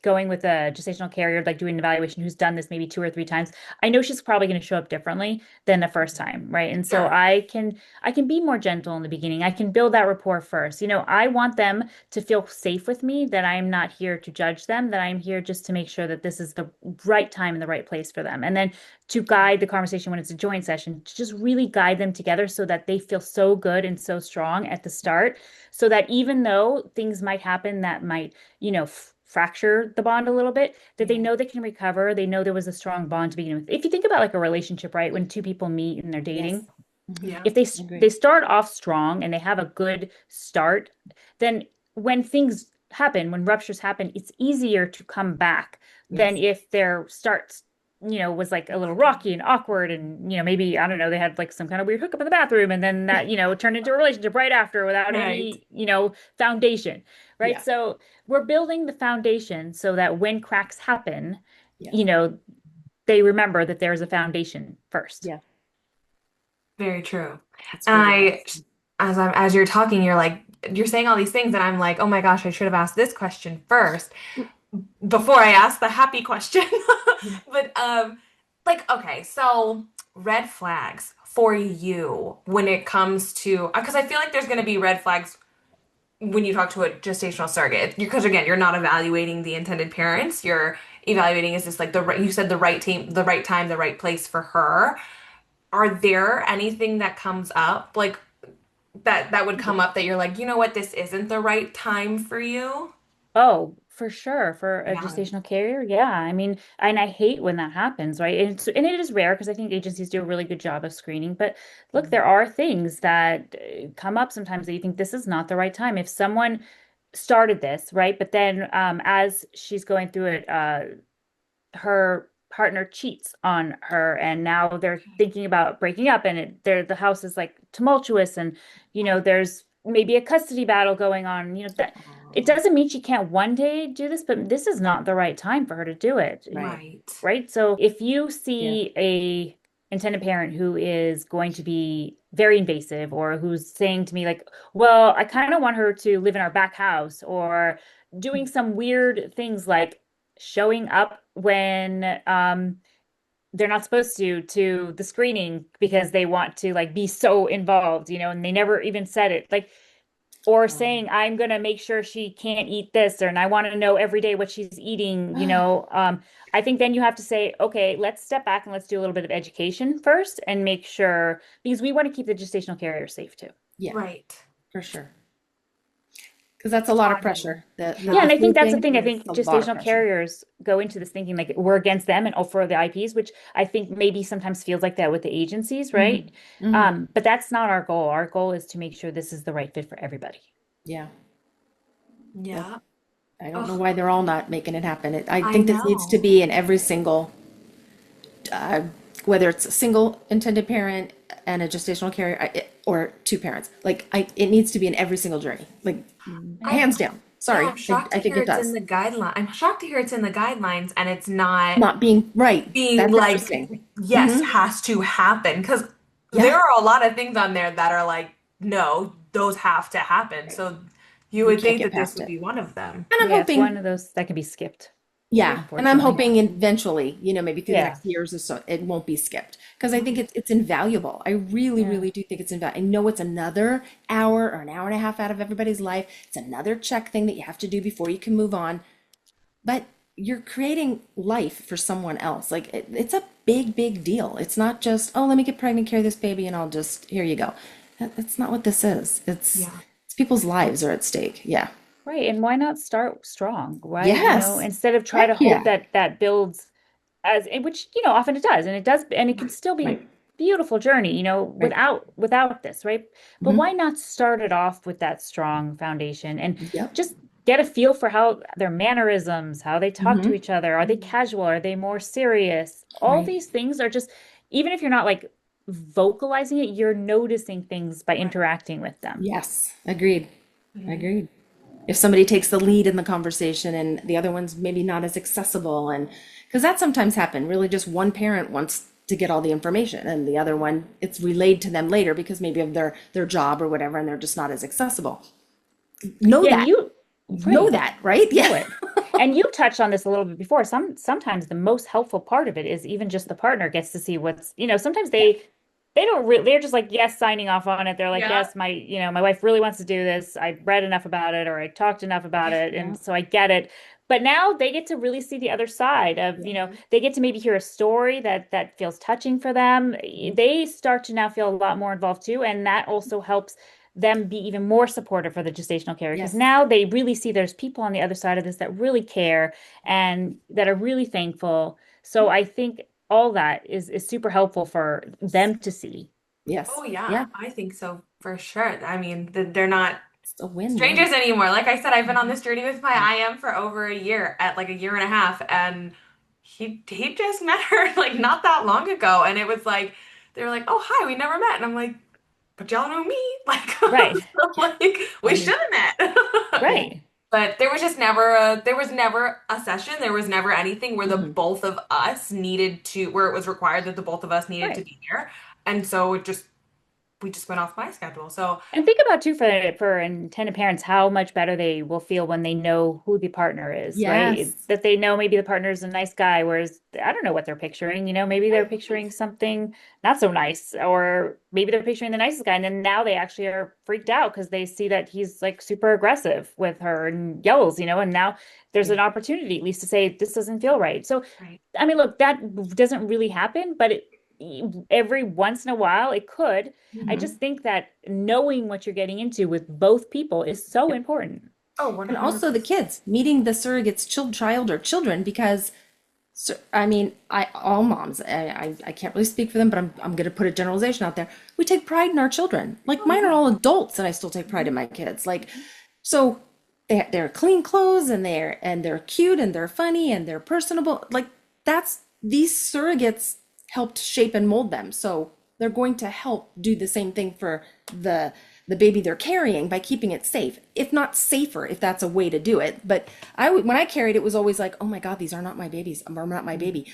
going with a gestational carrier, like doing an evaluation who's done this maybe 2 or 3 times, I know she's probably going to show up differently than the first time, right? And so Sure. I can be more gentle in the beginning. I can build that rapport first. I want them to feel safe with me, that I'm not here to judge them, that I'm here just to make sure that this is the right time and the right place for them. And then to guide the conversation when it's a joint session, to just really guide them together so that they feel so good and so strong at the start, so that even though things might happen that might, fracture the bond a little bit, that they Yeah. know they can recover. They know there was a strong bond to begin with. If you think about like a relationship, right? When two people meet and they're Yes. dating, Hmm. Yeah. if they Agree. they start off strong and they have a good start, then when things happen, when ruptures happen, it's easier to come back than Yes. if their starts, was like a little rocky and awkward, and maybe I don't know, they had like some kind of weird hookup in the bathroom, and then that turned into a relationship right after without Right. any foundation, right? Yeah. So we're building the foundation so that when cracks happen, Yeah. you know they remember that there's a foundation first. Yeah. Very true. It's And very well as you're talking, you're saying all these things, and I'm like, oh my gosh, I should have asked this question first said. before I asked the happy question. Yeah. But like, okay, so red flags for you when it comes to, because I feel like there's going to be red flags when you talk to a gestational surrogate, because again, you're not evaluating the intended parents. You're evaluating, is this like you said, the right team, the right time, the right place for her. Are there anything that comes up like that would come up that you're like, you know what, this isn't the right time for you? Oh, for sure. For a Yeah. gestational carrier, yeah. I mean, and I hate when that happens, right? And it is rare because I think agencies do a really good job of screening. But look, there are things that come up sometimes that you think this is not the right time. If someone started this, right? But then as she's going through it, her partner cheats on her, and now they're thinking about breaking up, and the house is like tumultuous, and there's maybe a custody battle going on, that it Oh, doesn't mean she can't one day do this, but this is not the right time for her to do it, right. Right. right? So if you Yeah. see a intended parent who is going to be very invasive, or who's saying to me like, well, I kind of want her to live in our back house, or doing some weird things like showing up when they're not supposed to the screening because they want to like be so involved, and they never even said it, like, or saying I'm gonna make sure she can't eat this, or and I want to know every day what she's eating, I think then you have to say, okay, let's step back and let's do a little bit of education first and make sure, because we want to keep the gestational carrier safe too. Yeah, Right. for sure. Because that's a lot of Bonding. pressure. The Yeah, and Yeah. I think that's the grouping thing. I is think a lot of gestational pressure. carriers go into this thinking like we're against them and for the IPs, which I think maybe sometimes feels like that with the agencies, Hmm. right? Hmm. But that's not our goal. Our goal is to make sure this is the right fit for everybody. Yeah. That, Yeah. I don't know Oh, why they're all not making it happen. I I think this needs to know. be in every single, uh, whether it's a single intended parent and a gestational carrier or two parents. It needs to be in every single journey. Like, I hands down. Yeah, Sorry, I'm shocked I to think hear it it's in does. the guideline. I'm shocked to hear it's in the guidelines and it's not Not being right. being That's like, interesting. yes, Hmm. has to happen. Because there Yeah. are a lot of things on there that are like, no, those have to happen. So you You would can't think get that this past would it. be one of them. And I'm Yeah, it's one hoping, of those that can be skipped, yeah, and I'm fortunately. hoping eventually, maybe through the Yeah. next years or so, it won't be skipped. Because I think it's invaluable. I really, Yeah. really do think it's invaluable. I know it's another hour or an hour and a half out of everybody's life. It's another check thing that you have to do before you can move on. But you're creating life for someone else. It's a big, big deal. It's not just, oh, let me get pregnant, carry this baby, and I'll just, here you go. That's not what this is. Yeah. It's people's lives are at stake. Yeah. Right. And why not start strong? Why, Yes. instead of try Heck to hope yeah. that that builds as in which, often it does, and it can Right. still be Right. beautiful journey, Right. without this, right? But Hmm. why not start it off with that strong foundation and Yep. just get a feel for how their mannerisms, how they talk to Hmm. each other, are they casual, are they more serious? All Right. these things are just, even if you're not like vocalizing it, you're noticing things by Right. interacting with them. Yes. Agreed. Mhm. Agreed. If somebody takes the lead in the conversation and the other one's maybe not as accessible, and because that sometimes happen, really just one parent wants to get all the information, and the other one it's relayed to them later because maybe of their job or whatever, and they're just not as accessible. Know Yeah, and that. you, Know right, that, right? know Yeah. it. And you touched on this a little bit before. Sometimes the most helpful part of it is even just the partner gets to see what's, sometimes Yeah. they don't really, they're just like, yes, signing off on it. They're like, Yeah. yes, my wife really wants to do this. I read enough about it or I talked enough about it. Yeah. And so I get it. But now they get to really see the other side of, Mhm. they get to maybe hear a story that feels touching for them. They start to now feel a lot more involved too. And that also helps them be even more supportive for the gestational care because Yes. now they really see there's people on the other side of this that really care and that are really thankful. So I think all that is super helpful for them to see. Oh Yes. yeah, Yeah. I think so for sure. I mean, they're not It's a win-win. strangers anymore. Like I said, I've been on Mhm. this journey with my Yeah. IM for over a year, at like a year and a half, and he just met her like not that long ago, and it was like they were like, "Oh hi, we never met," and I'm like, "But y'all know me," like, Right. so, like we should Funny. have met. Yeah. Right. But there was never a session, there was never anything where the Hmm. both of us needed to, where it was required that the both of us needed to Right. be there, and so we just went off my schedule. So And think about too for intended parents how much better they will feel when they know who the partner is, right? Yes. That they know maybe the partner is a nice guy, whereas I don't know what they're picturing. Maybe they're picturing something not so nice, or maybe they're picturing the nicest guy, and then now they actually are freaked out because they see that he's like super aggressive with her and yells, and now there's Yeah. an opportunity at least to say this doesn't feel right. So, right. I mean, look, that doesn't really happen, but every once in a while it could. I Hmm. just think that knowing what you're getting into with both people is so Yep. important. Oh, And also the 100%. kids meeting the surrogate's child or children because I mean, all moms, I can't really speak for them, but I'm going to put a generalization out there. We take pride in our children. Like Oh mine are yeah. all adults, and I still take pride in my kids. Like, so they're clean clothes, and they're cute, and they're funny, and they're personable. Like that's these surrogates helped shape and mold them. So they're going to help do the same thing for the baby they're carrying by keeping it safe, if not safer, if that's a way to do it. But when I carried, it was always like, oh my God, these are not my babies. Are not my baby.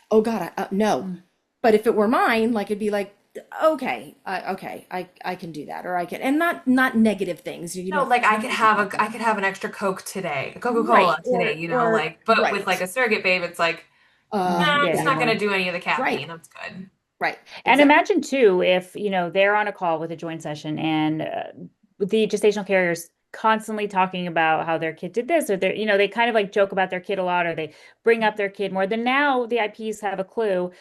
Oh God, no. Mm. But if it were mine, like it'd be like, okay, I can do that, or I can, and not negative things. You No, don't like have to do that. I could have an extra Coke today, a Coca-Cola Right. today, Or like, but with like right. a surrogate babe, it's like, nah, it's Yeah. not gonna Yeah. do any of the Right. caffeine. That's good. Right. And Exactly. imagine too if, they're on a call with a joint session and the gestational carriers constantly talking about how their kid did this or they kind of like joke about their kid a lot or they bring up their kid more. Then now the IPs have a clue,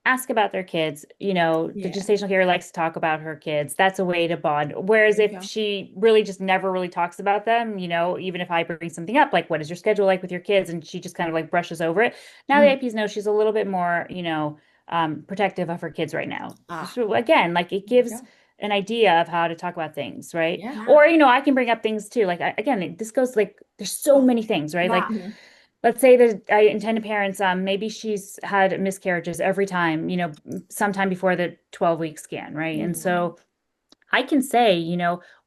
ask about their kids. The Yeah. gestational carrier likes to talk about her kids. That's a way to bond. Whereas There you if go. she really just never really talks about them, even if I bring something up, like what is your schedule like with your kids, and she just kind of like brushes over it. Now the Mm. IPs know she's a little bit more, protective of her kids right now. Ah, So again, like it there you gives go. an idea of how to talk about things, right? Yeah. Yeah. Or, I can bring up things too. Like again, this goes like there's so Oh, many things, right? yeah. Like Hmm. let's say that I intended parents, maybe she's had miscarriages every time, sometime before the 12-week scan, right? And Hmm. Mhm. so I can say,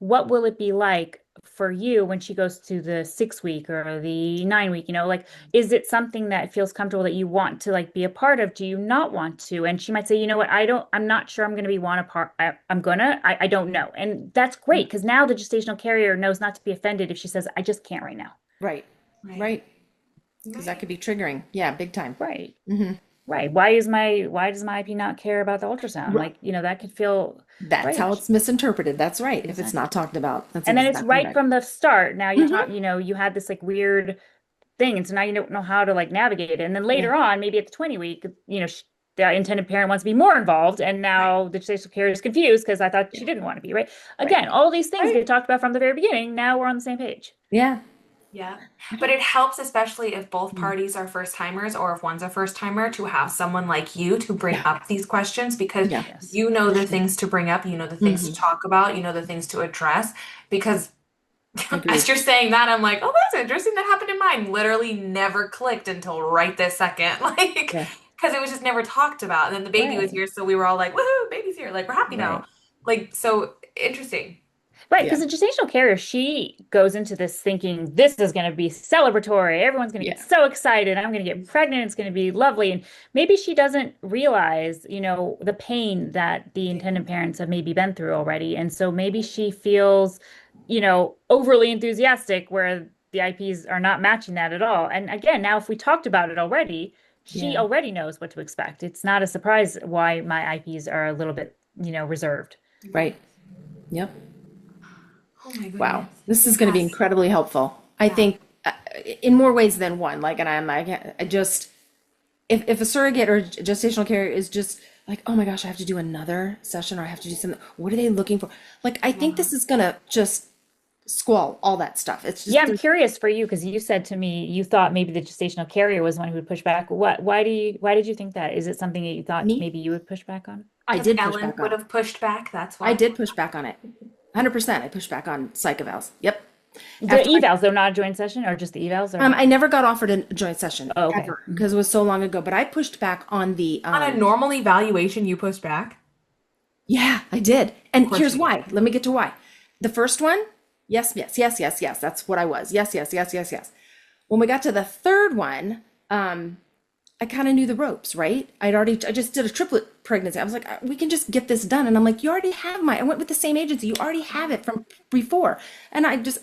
what will it be like for you when she goes to the 6-week or the 9-week, like, is it something that feels comfortable that you want to like be a part of? Do you not want to? And she might say, you know what, I'm not sure I'm going to be want a part. I don't know. And that's great because now the gestational carrier knows not to be offended if she says, I just can't right now. Right. Right. Right. Because that Right. could be triggering. Yeah, big time. Right. Hmm. Right. Why does my IP not care about the ultrasound? Right. Like, that could feel That's how right. it's misinterpreted. That's right. If it's not Exactly. talked about, that's And then it's exactly right right. from the start. Now you're Hmm. talking, you had this like weird thing. And so now you don't know how to like navigate it. And then Yeah. later on, maybe at the 20 week, the intended parent wants to be more involved. And Right. now the gestational carrier is confused because I thought Yeah. she didn't want to be, right? Right. Again, all these things Right. get talked about from the very beginning. Now we're on the same page. Yeah. Yeah. But it helps, especially if both Mm. parties are first timers or if one's a first timer, to have someone like you to bring Yeah. up these questions because Yeah. Yes. you know the things to bring up, you know the things to Hmm. talk about, you know the things to address. Because as Agreed. you're saying that, I'm like, oh, that's interesting. That happened in mine. Literally never clicked until right this second. Like, Yeah. because it was just never talked about. And then the baby was Right. here, so we were all like, woohoo, baby's here. Like, we're happy now. Right. Like, so interesting. Right, Yeah. because the gestational carrier, she goes into this thinking this is going to be celebratory. Everyone's going to get Yeah. so excited. I'm going to get pregnant. It's going to be lovely. And maybe she doesn't realize, the pain that the intended parents have maybe been through already. And so maybe she feels, overly enthusiastic where the IPs are not matching that at all. And again, now if we talked about it already, she Yeah. already knows what to expect. It's not a surprise why my IPs are a little bit, reserved. Right. Yep. Oh my Wow. goodness. This is going to be Yes. incredibly helpful. I Yeah. think in more ways than one. Like, and I just, if a surrogate or gestational carrier is just like, oh my gosh, I have to do another session or I have to do something. What are they looking for? Like, I think Yeah. this is going to just squall all that stuff. It's Yeah, just, I'm curious for you because you said to me you thought maybe the gestational carrier was one who would push back. Why did you think that? Is it something that you thought me, maybe you would push back on? I Because did push Ellen back on would it. have pushed back. That's I why. did push back on it. 100%. I pushed back on psych evals. Yep. The After evals, though, not a joint session or just the evals or I never got offered a joint session oh, okay. ever because it was so long ago, but I pushed back on the, On a normal evaluation, you pushed back. yeah, I did. Of And course here's you did. why. Let me get to why. The first one, yes, yes, yes, yes, yes. That's what I was. Yes, yes, yes, yes, yes. When we got to the third one, I kind of knew the ropes, right? I just did a triplet pregnancy. I was like, we can just get this done. And I'm like, you already have I went with the same agency. You already have it from before. And I did.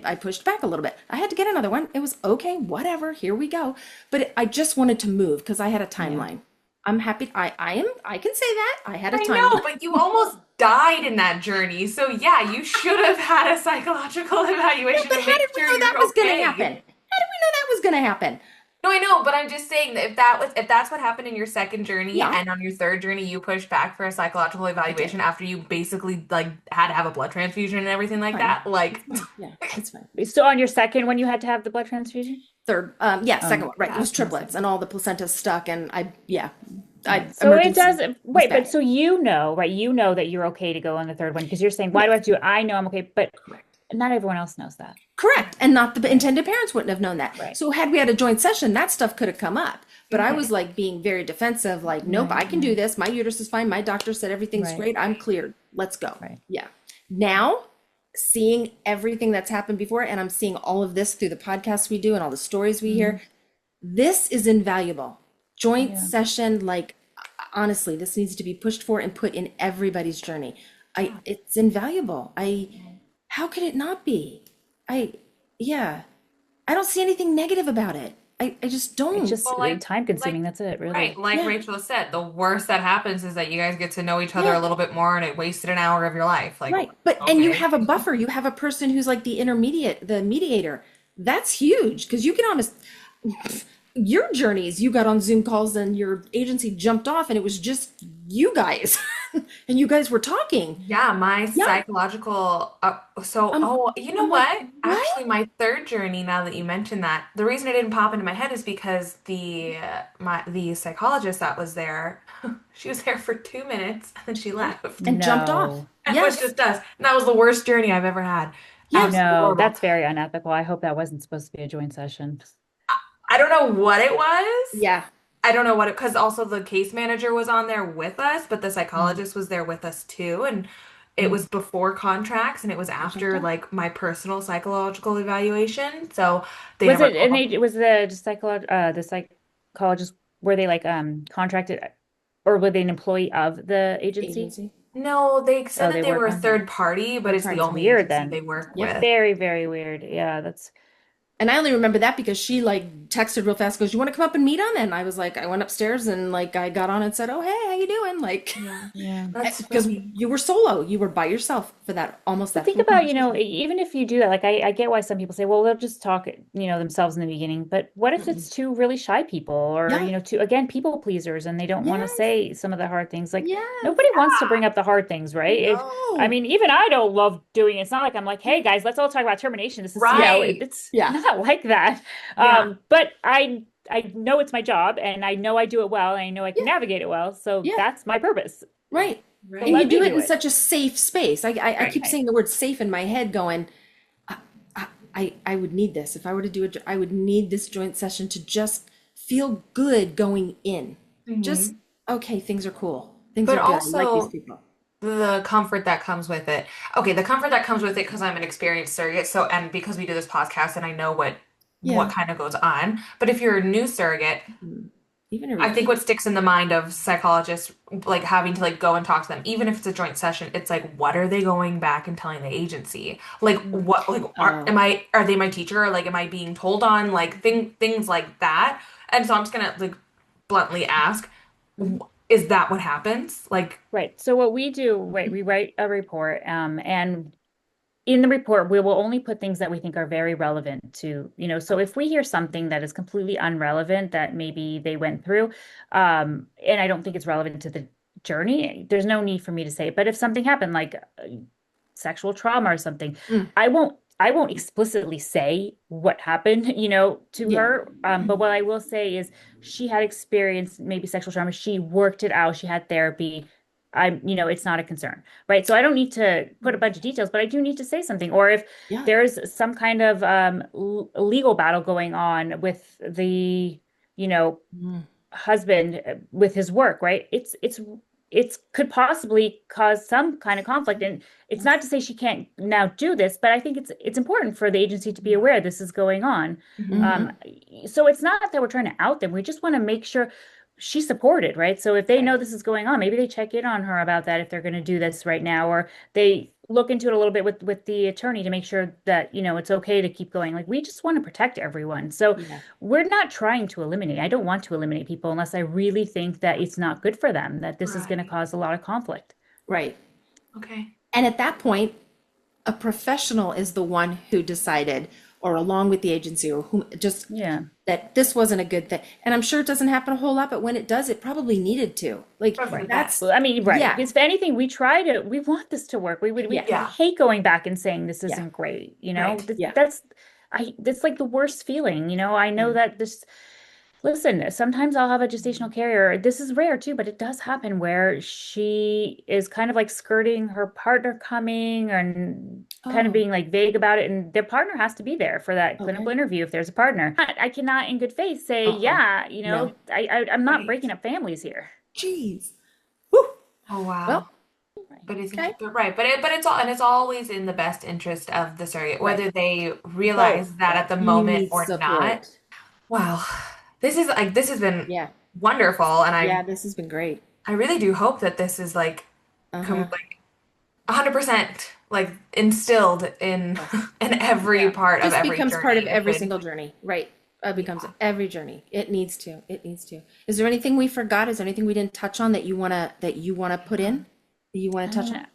I pushed back a little bit. I had to get another one. It was okay, whatever. Here we go. But I just wanted to move because I had a Yeah. timeline. I'm happy. I can say that. I had a I know, timeline. but you almost died in that journey. So yeah, you should have had a psychological evaluation But to how make did we sure know that you're was going to happen? okay. How did we know that was going to happen? No, I know, but I'm just saying that if that's what happened in your second journey Yeah, and on your third journey you pushed back for a psychological I did. evaluation after you basically like had to have a blood transfusion and everything like Fine. that, like It's fine. Yeah, it's fine. So on your second one, you had to have the blood transfusion? Third, yeah, second one, right. It Yeah, was triplets and all the placenta stuck and yeah. So it emergency does, was wait, but bad. so right? You know that you're okay to go on the third one because you're saying, why do I Yes, have to do it? I know I'm okay, but correct. not everyone else knows that. Correct. And not the Right. intended parents wouldn't have known that. Right. So had we had a joint session, that stuff could have come up. But I was mhm. like being very defensive, like, nope, Right. I can do this. My uterus is fine. My doctor said everything's Right. great. I'm cleared. Let's go. Right. Yeah. Now, seeing everything that's happened before, and I'm seeing all of this through the podcasts we do and all the stories we hear, this is invaluable. Joint Yeah. session, like, honestly, this needs to be pushed for and put in everybody's journey. It's invaluable. How could it not be? I, yeah, I don't see anything negative about it. I just It's don't. just Well, time like consuming. That's it, right, really. like Yeah, Rachel said, the worst that happens is that you guys get to know each other a yeah, little bit more and it wasted an hour of your life. Like, right. And you okay. have a buffer. You have a person who's like the mediator. That's huge because you can almost, your journeys, you got on Zoom calls and your agency jumped off and it was just you guys and you guys were talking. Yeah, my Yeah. psychological I'm, you know I'm like, what? what? Actually, my third journey, now that you mention that, the reason it didn't pop into my head is because the psychologist that was there, she was there for 2 minutes and then she left. And jumped off. No. And it was Yes. just us. And that was the worst journey I've ever had. Yes. Absolutely No, horrible. that's very unethical. I hope that wasn't supposed to be a joint session. I don't know what it was. Yeah. I don't know what it, because also the case manager was on there with us, but the Mm. psychologist was there with us too. And it Mm. was before contracts and it was I jumped after off. like my personal psychological evaluation. So they Was never it an called. age? Was the psychologist were they like contracted or were they an employee of the agency? Agency. No, they said Oh, that they they were. were a Okay. third party, but Third it's the party. That's only weird agency then. they work Yep. with. Very, very weird. Yeah, that's And I only remember that because she like texted real fast, goes, you want to come up and meet on? And I was like, I went upstairs and like I got on and said, oh, hey, how you doing? Like, Yeah, yeah. that's because funny. you were solo, you were by yourself for that, almost But that think full about, conversation. even if you do that, like I get why some people say, well, they'll just talk, themselves in the beginning. But what if Mm-mm. it's two really shy people or, Yeah. two, again, people pleasers and they don't want to Yes. say some of the hard things? Like Yes. nobody wants to bring up the hard things, right? I No. mean, even I don't love doing it. It's not like I'm like, hey guys, let's all talk about termination. This is, Right. it's Yeah. not like that. Yeah. But I know it's my job and I know I do it well and I know I can Yeah. navigate it well. So Yeah. that's my purpose. Right. So And Right. you let do me it do in it. such a safe space. I Right. keep saying the word safe in my head going, I would need this. If I were to do it, I would need this joint session to just feel good going in. Mhm. Just, okay, things are cool. Things But are good. I like these also, people. the comfort that comes with it. Okay, the comfort that comes with it because I'm an experienced surrogate, so and because we do this podcast and I know what Yeah. kind of goes on. But if you're a new surrogate, Mm. Even a I think repeat. what sticks in the mind of psychologists, like having to like go and talk to them, even if it's a joint session, it's like, what are they going back and telling the agency? Like, Mm. what, like, Oh. are they my teacher? Or like, am I being told on? Like, things like that. And so I'm just gonna like bluntly ask, Mhm. is that what happens? Like, Right. So what we do, right, we write a report, and in the report, we will only put things that we think are very relevant to, so if we hear something that is completely unrelevant that maybe they went through, and I don't think it's relevant to the journey, there's no need for me to say it. But if something happened, like sexual trauma or something, Mm. I won't explicitly say what happened, to Yeah. her. But what I will say is she had experienced maybe sexual trauma. She worked it out. She had therapy. It's not a concern, right? So I don't need to put a bunch of details, but I do need to say something. Or if Yeah. there's some kind of legal battle going on with you know, Mm. husband with his work, right? It's could possibly cause some kind of conflict. And it's not to say she can't now do this, but I think it's important for the agency to be aware this is going on. mhm. Um, Hmm. so it's not that we're trying to out them. We just want to make sure she's supported, right? So if they Right. know this is going on, maybe they check in on her about that if they're going to do this right now, or they look into it a little bit with the attorney to make sure that, it's okay to keep going. Like we just want to protect everyone. So Yeah. we're not trying to eliminate. I don't want to eliminate people unless I really think that it's not good for them, that this is going to Right. cause a lot of conflict. Right. Okay. And at that point, a professional is the one who decided, or along with the agency, or whom just Yeah. that this wasn't a good thing. And I'm sure it doesn't happen a whole lot, but when it does, it probably needed to. Like For Right. that. that's, Well, I mean, right. yeah, Because if anything, we want this to work. We yeah, we Yeah. hate going back and saying this yeah, isn't great. Right. yeah, That's like the worst feeling. I know yeah. that this. Listen, sometimes I'll have a gestational carrier. This is rare too, but it does happen where she is kind of like skirting her partner coming and kind of Oh, being like vague about it. And their partner has to be there for that clinical okay. interview if there's a partner. I cannot in good faith say, Uh-uh. yeah, No. I'm not Right. breaking up families here. Jeez. Woo. Oh Well, wow. But isn't okay. but right, but it's all and it's always in the best interest of the surrogate, Right. whether they realize Both. that at the You moment need or not. support. Wow, this has been Yeah. wonderful, and Yeah, this has been great. I really do hope that this is like Uh-huh. like 100% like instilled in Yes. in every Yeah. part of Just every becomes part of journey. It every could, single journey. Right. It becomes yeah. every journey. It needs to. It needs to. Is there anything we forgot? Is there anything we didn't touch on that you wanna put in? That you want I to touch mean, on?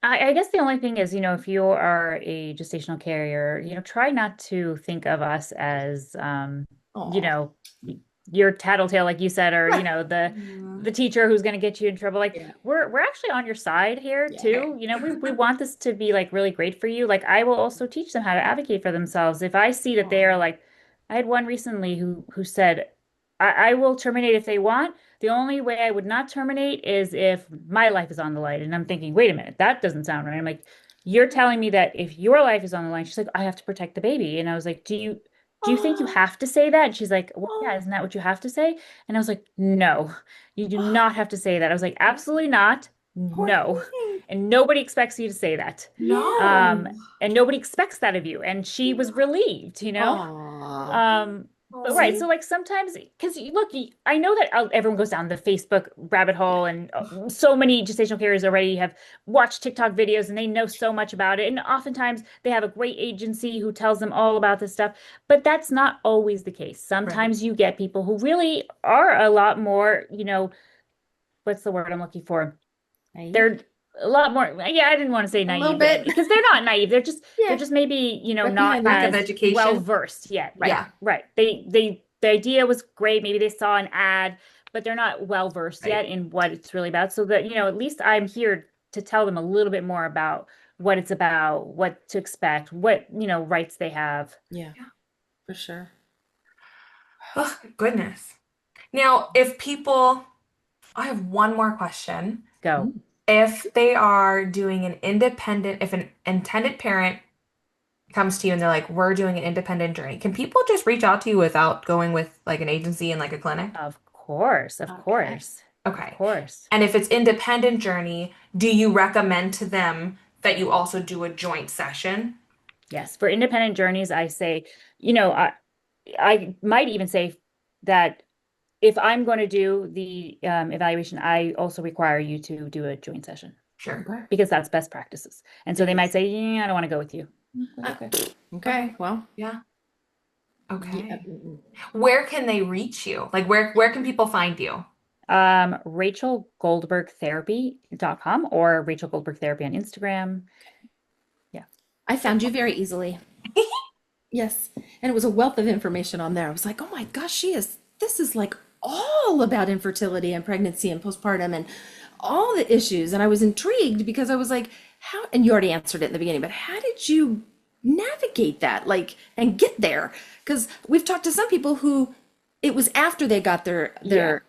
I guess the only thing is, if you are a gestational carrier, try not to think of us as, you Oh. know, your tattletale, like you said, or, the Mm, the teacher who's going to get you in trouble. Like Yeah. we're actually on your side here Yeah. okay. too. We want this to be like really great for you. Like I will also teach them how to advocate for themselves. If I see that they are Oh, like, I had one recently who said, I will terminate if they want. The only way I would not terminate is if my life is on the line. And I'm thinking, wait a minute, that doesn't sound right. I'm like, you're telling me that if your life is on the line, she's like, I have to protect the baby. And I was like, do you think you oh, have to say that? And she's like, well, yeah, oh, isn't that what you have to say? And I was like, no, you do oh, not have to say that. I was like, absolutely not. Poor No. thing. And nobody expects you to say that. Yeah. Um, no. and nobody expects that of you. And she was Yeah. relieved. Aw. But right, Oh, so like sometimes, because look, I know that everyone goes down the Facebook rabbit Yeah. hole, and so many gestational carriers already have watched TikTok videos and they know so much about it. And oftentimes they have a great agency who tells them all about this stuff, but that's not always the case. right. Sometimes you get people who really are a lot more, what's the word I'm looking for? Naive. They're a lot more, yeah, I didn't want to say A little naive bit. because they're not naive. They're Yeah. just maybe, Right not behind the Lack of as well education. versed yet. Right. Yeah. Right. The idea was great. Maybe they saw an ad, but they're not well versed yet Right. in what it's really about. So that, at least I'm here to tell them a little bit more about what it's about, what to expect, what, rights they have. Yeah, Yeah. for sure. Oh, goodness. Now, if people, I have one more question. Go. Mm. If they are doing an independent, if an intended parent comes to you and they're like, we're doing an independent journey, can people just reach out to you without going with like an agency and like a clinic? Of course. Of Okay. course. Of Okay. course. And if it's independent journey, do you recommend to them that you also do a joint session? Yes. For independent journeys, I say, you know, I might even say that if I'm going to do the evaluation, I also require you to do a joint session Sure. Okay. because that's best practices. And so It they might is. say, yeah, I don't want to go with you. Uh, Okay. okay. Well, Yeah. yeah. Okay. Where can they reach you? Like where can people find you? RachelGoldbergTherapy.com or Rachel Goldberg Therapy on Instagram. Yeah. I found you very easily. Yes. And it was a wealth of information on there. I was like, oh my gosh, this is like all about infertility and pregnancy and postpartum and all the issues. And I was intrigued because I was like, how, and you already answered it in the beginning, but how did you navigate that? Like, and get there? Because we've talked to some people who it was after they got Yeah.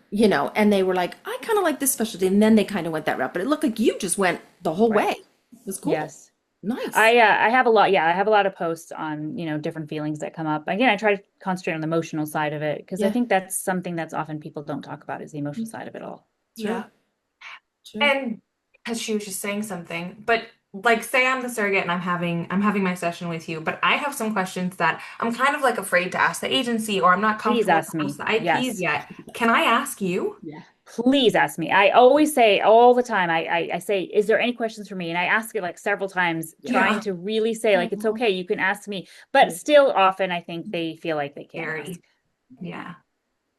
and they were like, I kind of like this specialty. And then they kind of went that route. But it looked like you just went the whole way. Right. It was cool. Yes. Nice. I have a lot, yeah, I have a lot of posts on, different feelings that come up. Again, I try to concentrate on the emotional side of it because I Yeah. think that's something that's often people don't talk about is the emotional side of it all. True. Yeah. True. And because she was just saying something, but like say I'm the surrogate and I'm having my session with you, but I have some questions that I'm kind of like afraid to ask the agency or I'm not Please comfortable to ask ask me. the IPs Yes. yet. Can I ask you? Yeah. Please ask me. I always say all the time, I say, is there any questions for me? And I ask it like several times, trying Yeah. to really say, like, it's Mhm. okay, you can ask me. But Yeah. still, often I think they feel like they can't ask. Scary. Yeah.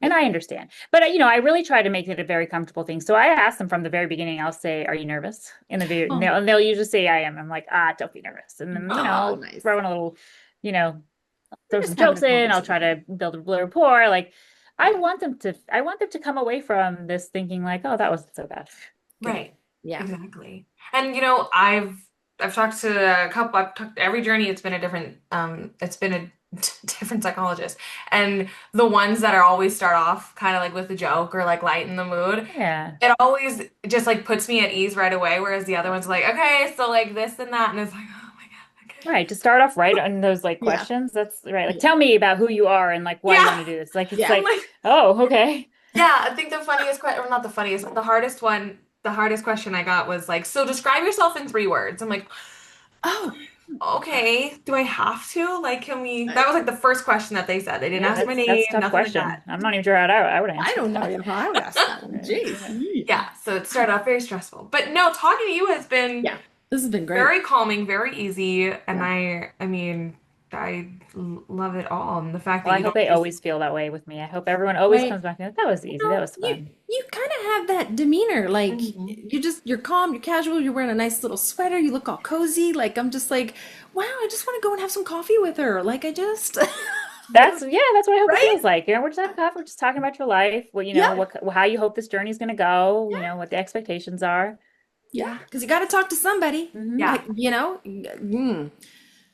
And I understand. But I really try to make it a very comfortable thing. So I ask them from the very beginning, I'll say, "Are you nervous?" In the video, and Oh, they'll usually say I am. I'm like, don't be nervous. And then, oh, I'll nice. throw in a little, you know, We're throw just some having a jokes in. I'll try conversation. to build a little rapport. Like Yeah. I want them to come away from this thinking like, oh, that wasn't so bad. Good. Right. Yeah. Exactly. And I've talked to a couple, I've talked every journey, it's been a different psychologist. And the ones that are always start off kind of like with a joke or like lighten the mood, Yeah. it always just like puts me at ease right away. Whereas the other one's like, okay, so like this and that, and it's like, oh my God, okay. Right. To start off right on those like Yeah. questions. That's right. Like, Yeah. tell me about who you are and like why you want Yeah. to do this. Like, it's Yeah. I'm like, like, oh, okay. yeah, I think the funniest question, or not the funniest, but the hardest question I got was like, so describe yourself in 3 words. I'm like, Oh, okay, do I have to? Like, can we? I, That was like the first question that they said. They didn't yeah. ask my That's name, a tough nothing like question. that. I'm not even sure how I would I answer don't know that. if I would ask that one. Jeez. Yeah, so it started off very stressful. But no, talking to you has been Yeah. This has been great. very calming, very easy, and Yeah. I mean, love it all. And the fact Well, that I you hope don't they just, always feel that way with me. I hope everyone always Right. comes back and goes, that was easy. That Well, was you fun. you kind of have that demeanor. Like Mhm. you're calm, you're casual, you're wearing a nice little sweater, you look all cozy. Like I'm just like, wow, I just want to go and have some coffee with her. Like I just That's what I hope it right? feels like. We're just having coffee, we're just talking about your life, Yeah. how you hope this journey is going to go, Yeah. what the expectations are. Yeah. Yeah, Because you got to talk to somebody. Hmm. yeah, Like,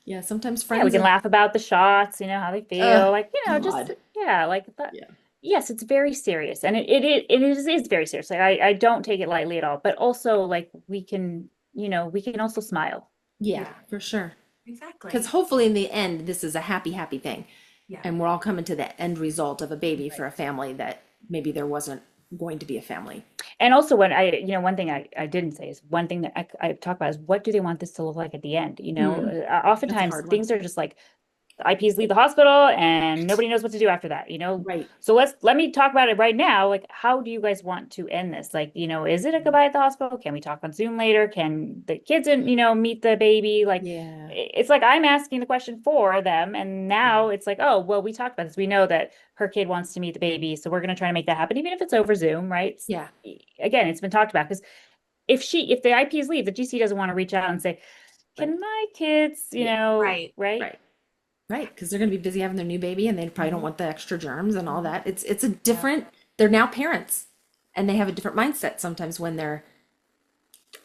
yeah, sometimes Yeah, we friends can and laugh about the shots, how they uh feel, like, just, God. yeah, like that. Yeah. Yes, it's very serious. And it is very serious. Like, I don't take it lightly at all, but also like we can also smile. Yeah, yeah, for sure. Because exactly. hopefully in the end, this is a happy, happy thing. Yeah, And we're all coming to the end result of a baby right. for a family that maybe there wasn't going to be a family. And also one thing I didn't say is one thing that I talk about is what do they want this to look like at the end? Mm, that's a Oftentimes hard one. things are just like the IPs leave the hospital and nobody knows what to do after that. Right. So let me talk about it right now. Like, how do you guys want to end this? Like, is it a goodbye at the hospital? Can we talk on Zoom later? Can the kids, meet the baby? Like, Yeah. it's like I'm asking the question for them. And Yeah. now it's like, oh, well, we talked about this. We know that her kid wants to meet the baby. So we're going to try to make that happen, even if it's over Zoom, right? Yeah. Again, it's been talked about because if the IPs leave, the GC doesn't want to reach out and say, Right. can my kids, Yeah. Right. right? Right. Right. Because they're going to be busy having their new baby and they probably don't Mhm. want the extra germs and all Mhm. that. It's a Yeah. different, they're now parents and they have a different mindset sometimes when they're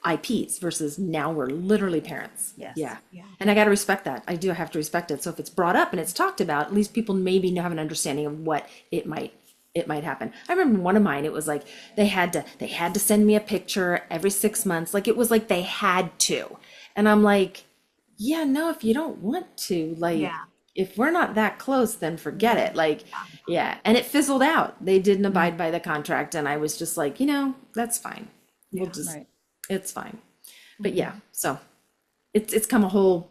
IPs versus now we're literally parents. Yes. Yeah. Yeah. And I got to respect that. I do have to respect it. So if it's brought up and it's talked about, at least people maybe have an understanding of what it might happen. I remember one of mine, it was like they had to send me a picture every 6 months. Like it was like they had to. And I'm like, yeah, no, if you don't want to, like Yeah. if we're not that close, then forget it. Like, yeah. And it fizzled out. They didn't abide by the contract. And I was just like, that's fine. We'll Yeah. just, Right. it's fine. But yeah, so it's come a whole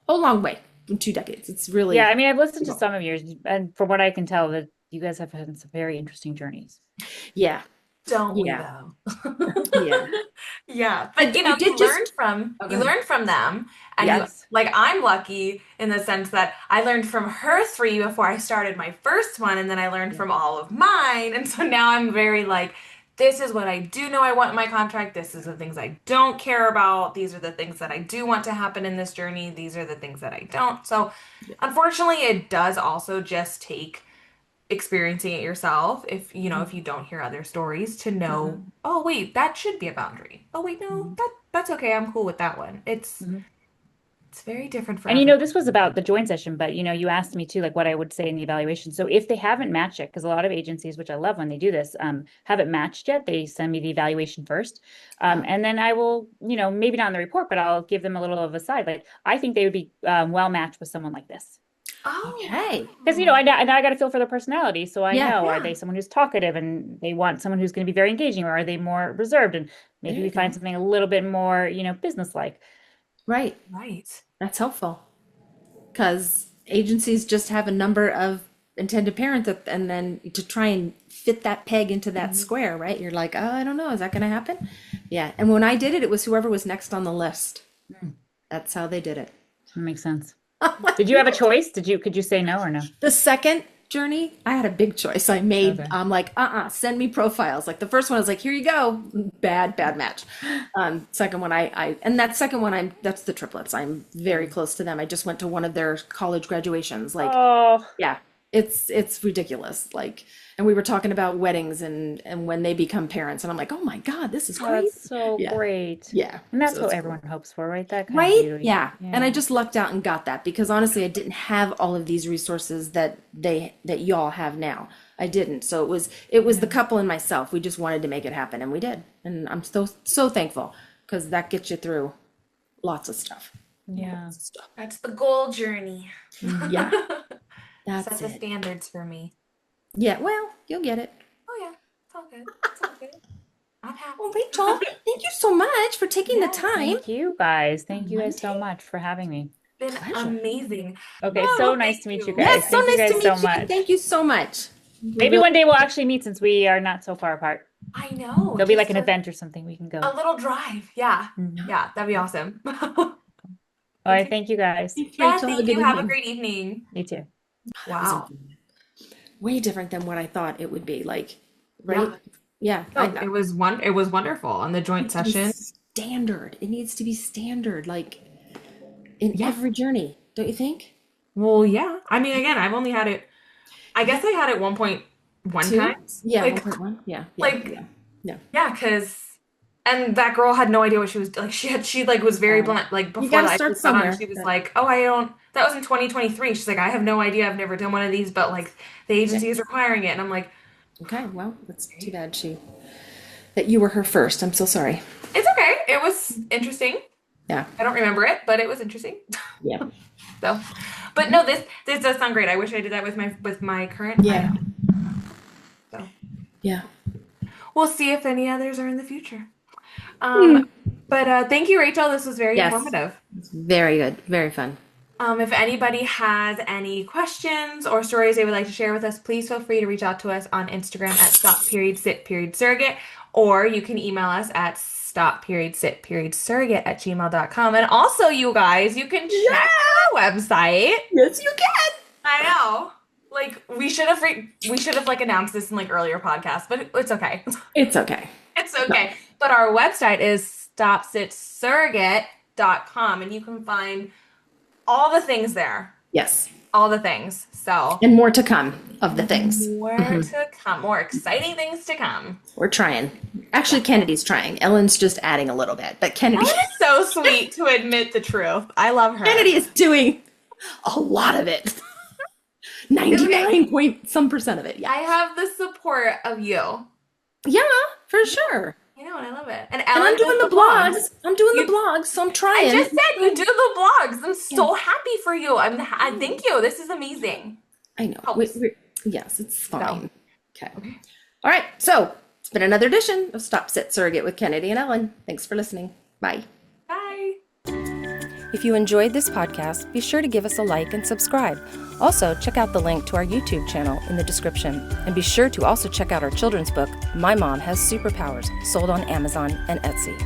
long way in 2 decades. It's Yeah, really, I mean, I've listened to some of yours, and from what I can tell, that you guys have had some very interesting journeys. yeah, Don't we yeah, though? yeah. Yeah, but But we did just, oh, go you ahead. learn from them, and you Yes. like I'm lucky in the sense that I learned from her three before I started my first one, and then I learned Yeah. from all of mine, and so now I'm very like, this is what I do know I want in my contract. This is the things I don't care about. These are the things that I do want to happen in this journey. These are the things that I don't. So, unfortunately, it does also just take experiencing it yourself if you don't hear other stories to know, Mhm. oh wait, that should be a boundary. Oh wait, no, Mhm. that's okay. I'm cool with that one. Mhm. It's very different for And everyone. this was about the joint session, but you asked me too, like what I would say in the evaluation. So if they haven't matched it, because a lot of agencies, which I love when they do this, haven't matched yet, they send me the evaluation first. Oh, And then I will, maybe not in the report, but I'll give them a little of a side. Like I think they would be well matched with someone like this. Oh okay. Because I got to feel for their personality, so I Yeah, know, are they yeah. someone who's talkative and they want someone who's going to be very engaging, or are they more reserved and there maybe we you find go. something a little bit more, business-like. Right. Right. That's helpful because agencies just have a number of intended parents and then to try and fit that peg into that Mhm. square, right? You're like, oh, I don't know. Is that going to happen? Yeah. And when I did it, it was whoever was next on the list. Mm, That's how they did it. that makes sense. I'm like, Did you have a choice? Could you say no or no? the second journey, I had a big choice. Okay. I'm like, send me profiles. Like the first one, I was like, here you go. Bad match. Second one, and that second one, that's the triplets. I'm very close to them. I just went to one of their college graduations. Like, Oh, yeah, it's ridiculous. Like, and we were talking about weddings and when they become parents, and I'm like, oh my God, this is oh, crazy. that's so Yeah, great. yeah. And that's So what it's cool. everyone hopes for, right? That kind of Right? beauty. Yeah. And I Yeah. just lucked out and got that because honestly, I didn't have all of these resources that y'all have now. I didn't. So it was the Yeah. couple and myself. We just wanted to make it happen and we did. And I'm so thankful because that gets you through lots of stuff. Yeah. Lots of stuff. That's the goal journey. Yeah, Set that's the it. standards for me. Yeah, well, you'll get it. Oh yeah, it's all good. It's all good. I'm Well, happy. Rachel, thank you so much for taking the Yes, time Thank you guys. Thank on you guys so Monday. much for having me. been Pleasure. amazing. Okay, Oh, so well, nice thank to meet you you. guys. Yes, so Thank you nice to guys so meet you. much. Thank you so much. We Maybe really one day we'll actually meet since we are not so far apart. I know, There'll be like just an event or something we can a go. little drive. Yeah. Mhm. Yeah, that'd be awesome. All right, Okay. thank you guys. Thanks, Yeah, Rachel. Have a thank good you. Have a evening. great evening. You too. That was Wow. way different than what I thought it would be. Like, right? Yeah. Yeah, No, it was wonderful on the it joint needs to be session. standard. It needs to be standard, like in Yeah. every journey, don't you think? Well, yeah. I mean, again, I've only had it, I Yeah, guess I had it 1.1 two? times. Yeah, 1.1. Yeah, yeah, Like, yeah, yeah. yeah, and that girl had no idea what she was like. She like was very Um, blunt. Like You before got to I start first got on, somewhere. she was like, "Oh, I don't." That was in 2023. She's like, "I have no idea. I've never done one of these, but like the Yeah. agency is requiring it." And I'm like, Okay, well, that's too bad that you were her first. I'm so sorry. "It's okay. It was interesting. Yeah, I don't remember it, but it was interesting." yeah, So, but no, this does sound great. I wish I did that with my current yeah, client. So yeah. we'll see if any others are in the future. Um, Hmm. but thank you, Rachel. This was very Yes, informative. it's very good, very fun. If anybody has any questions or stories they would like to share with us, please feel free to reach out to us on Instagram at Stop.Sit.Surrogate, or you can email us at Stop.Sit.Surrogate@gmail.com. And also, you guys, you can Yeah, check our website. yes, you can. I know. Like we should have like announced this in like earlier podcasts, but it's okay. It's okay. It's okay. But our website is Stop.Sit.Surrogate.com, and you can find all the things there. Yes, All the things. So and more to come of the things. more to come, more exciting things to come. We're trying. Actually, Kennedy's trying. Ellen's just adding a little bit, but Kennedy Ellen is so sweet to admit the truth. I love her. Kennedy is doing a lot of it. 99 point some percent of it. I Yeah. have the support of you. Yeah, for sure. I know, and I love it. And And Ellen I'm doing does the blogs. You, So I'm I trying. just said you do the blogs. I'm Yeah. so happy for you. Thank you. This is amazing. I know. Helps. Yes, it's So, fine. Okay. All right. So it's been another edition of Stop, Sit, Surrogate with Kennedy and Ellen. Thanks for listening. Bye. bye. If you enjoyed this podcast, be sure to give us a like and subscribe. Also, check out the link to our YouTube channel in the description. And be sure to also check out our children's book, My Mom Has Superpowers, sold on Amazon and Etsy.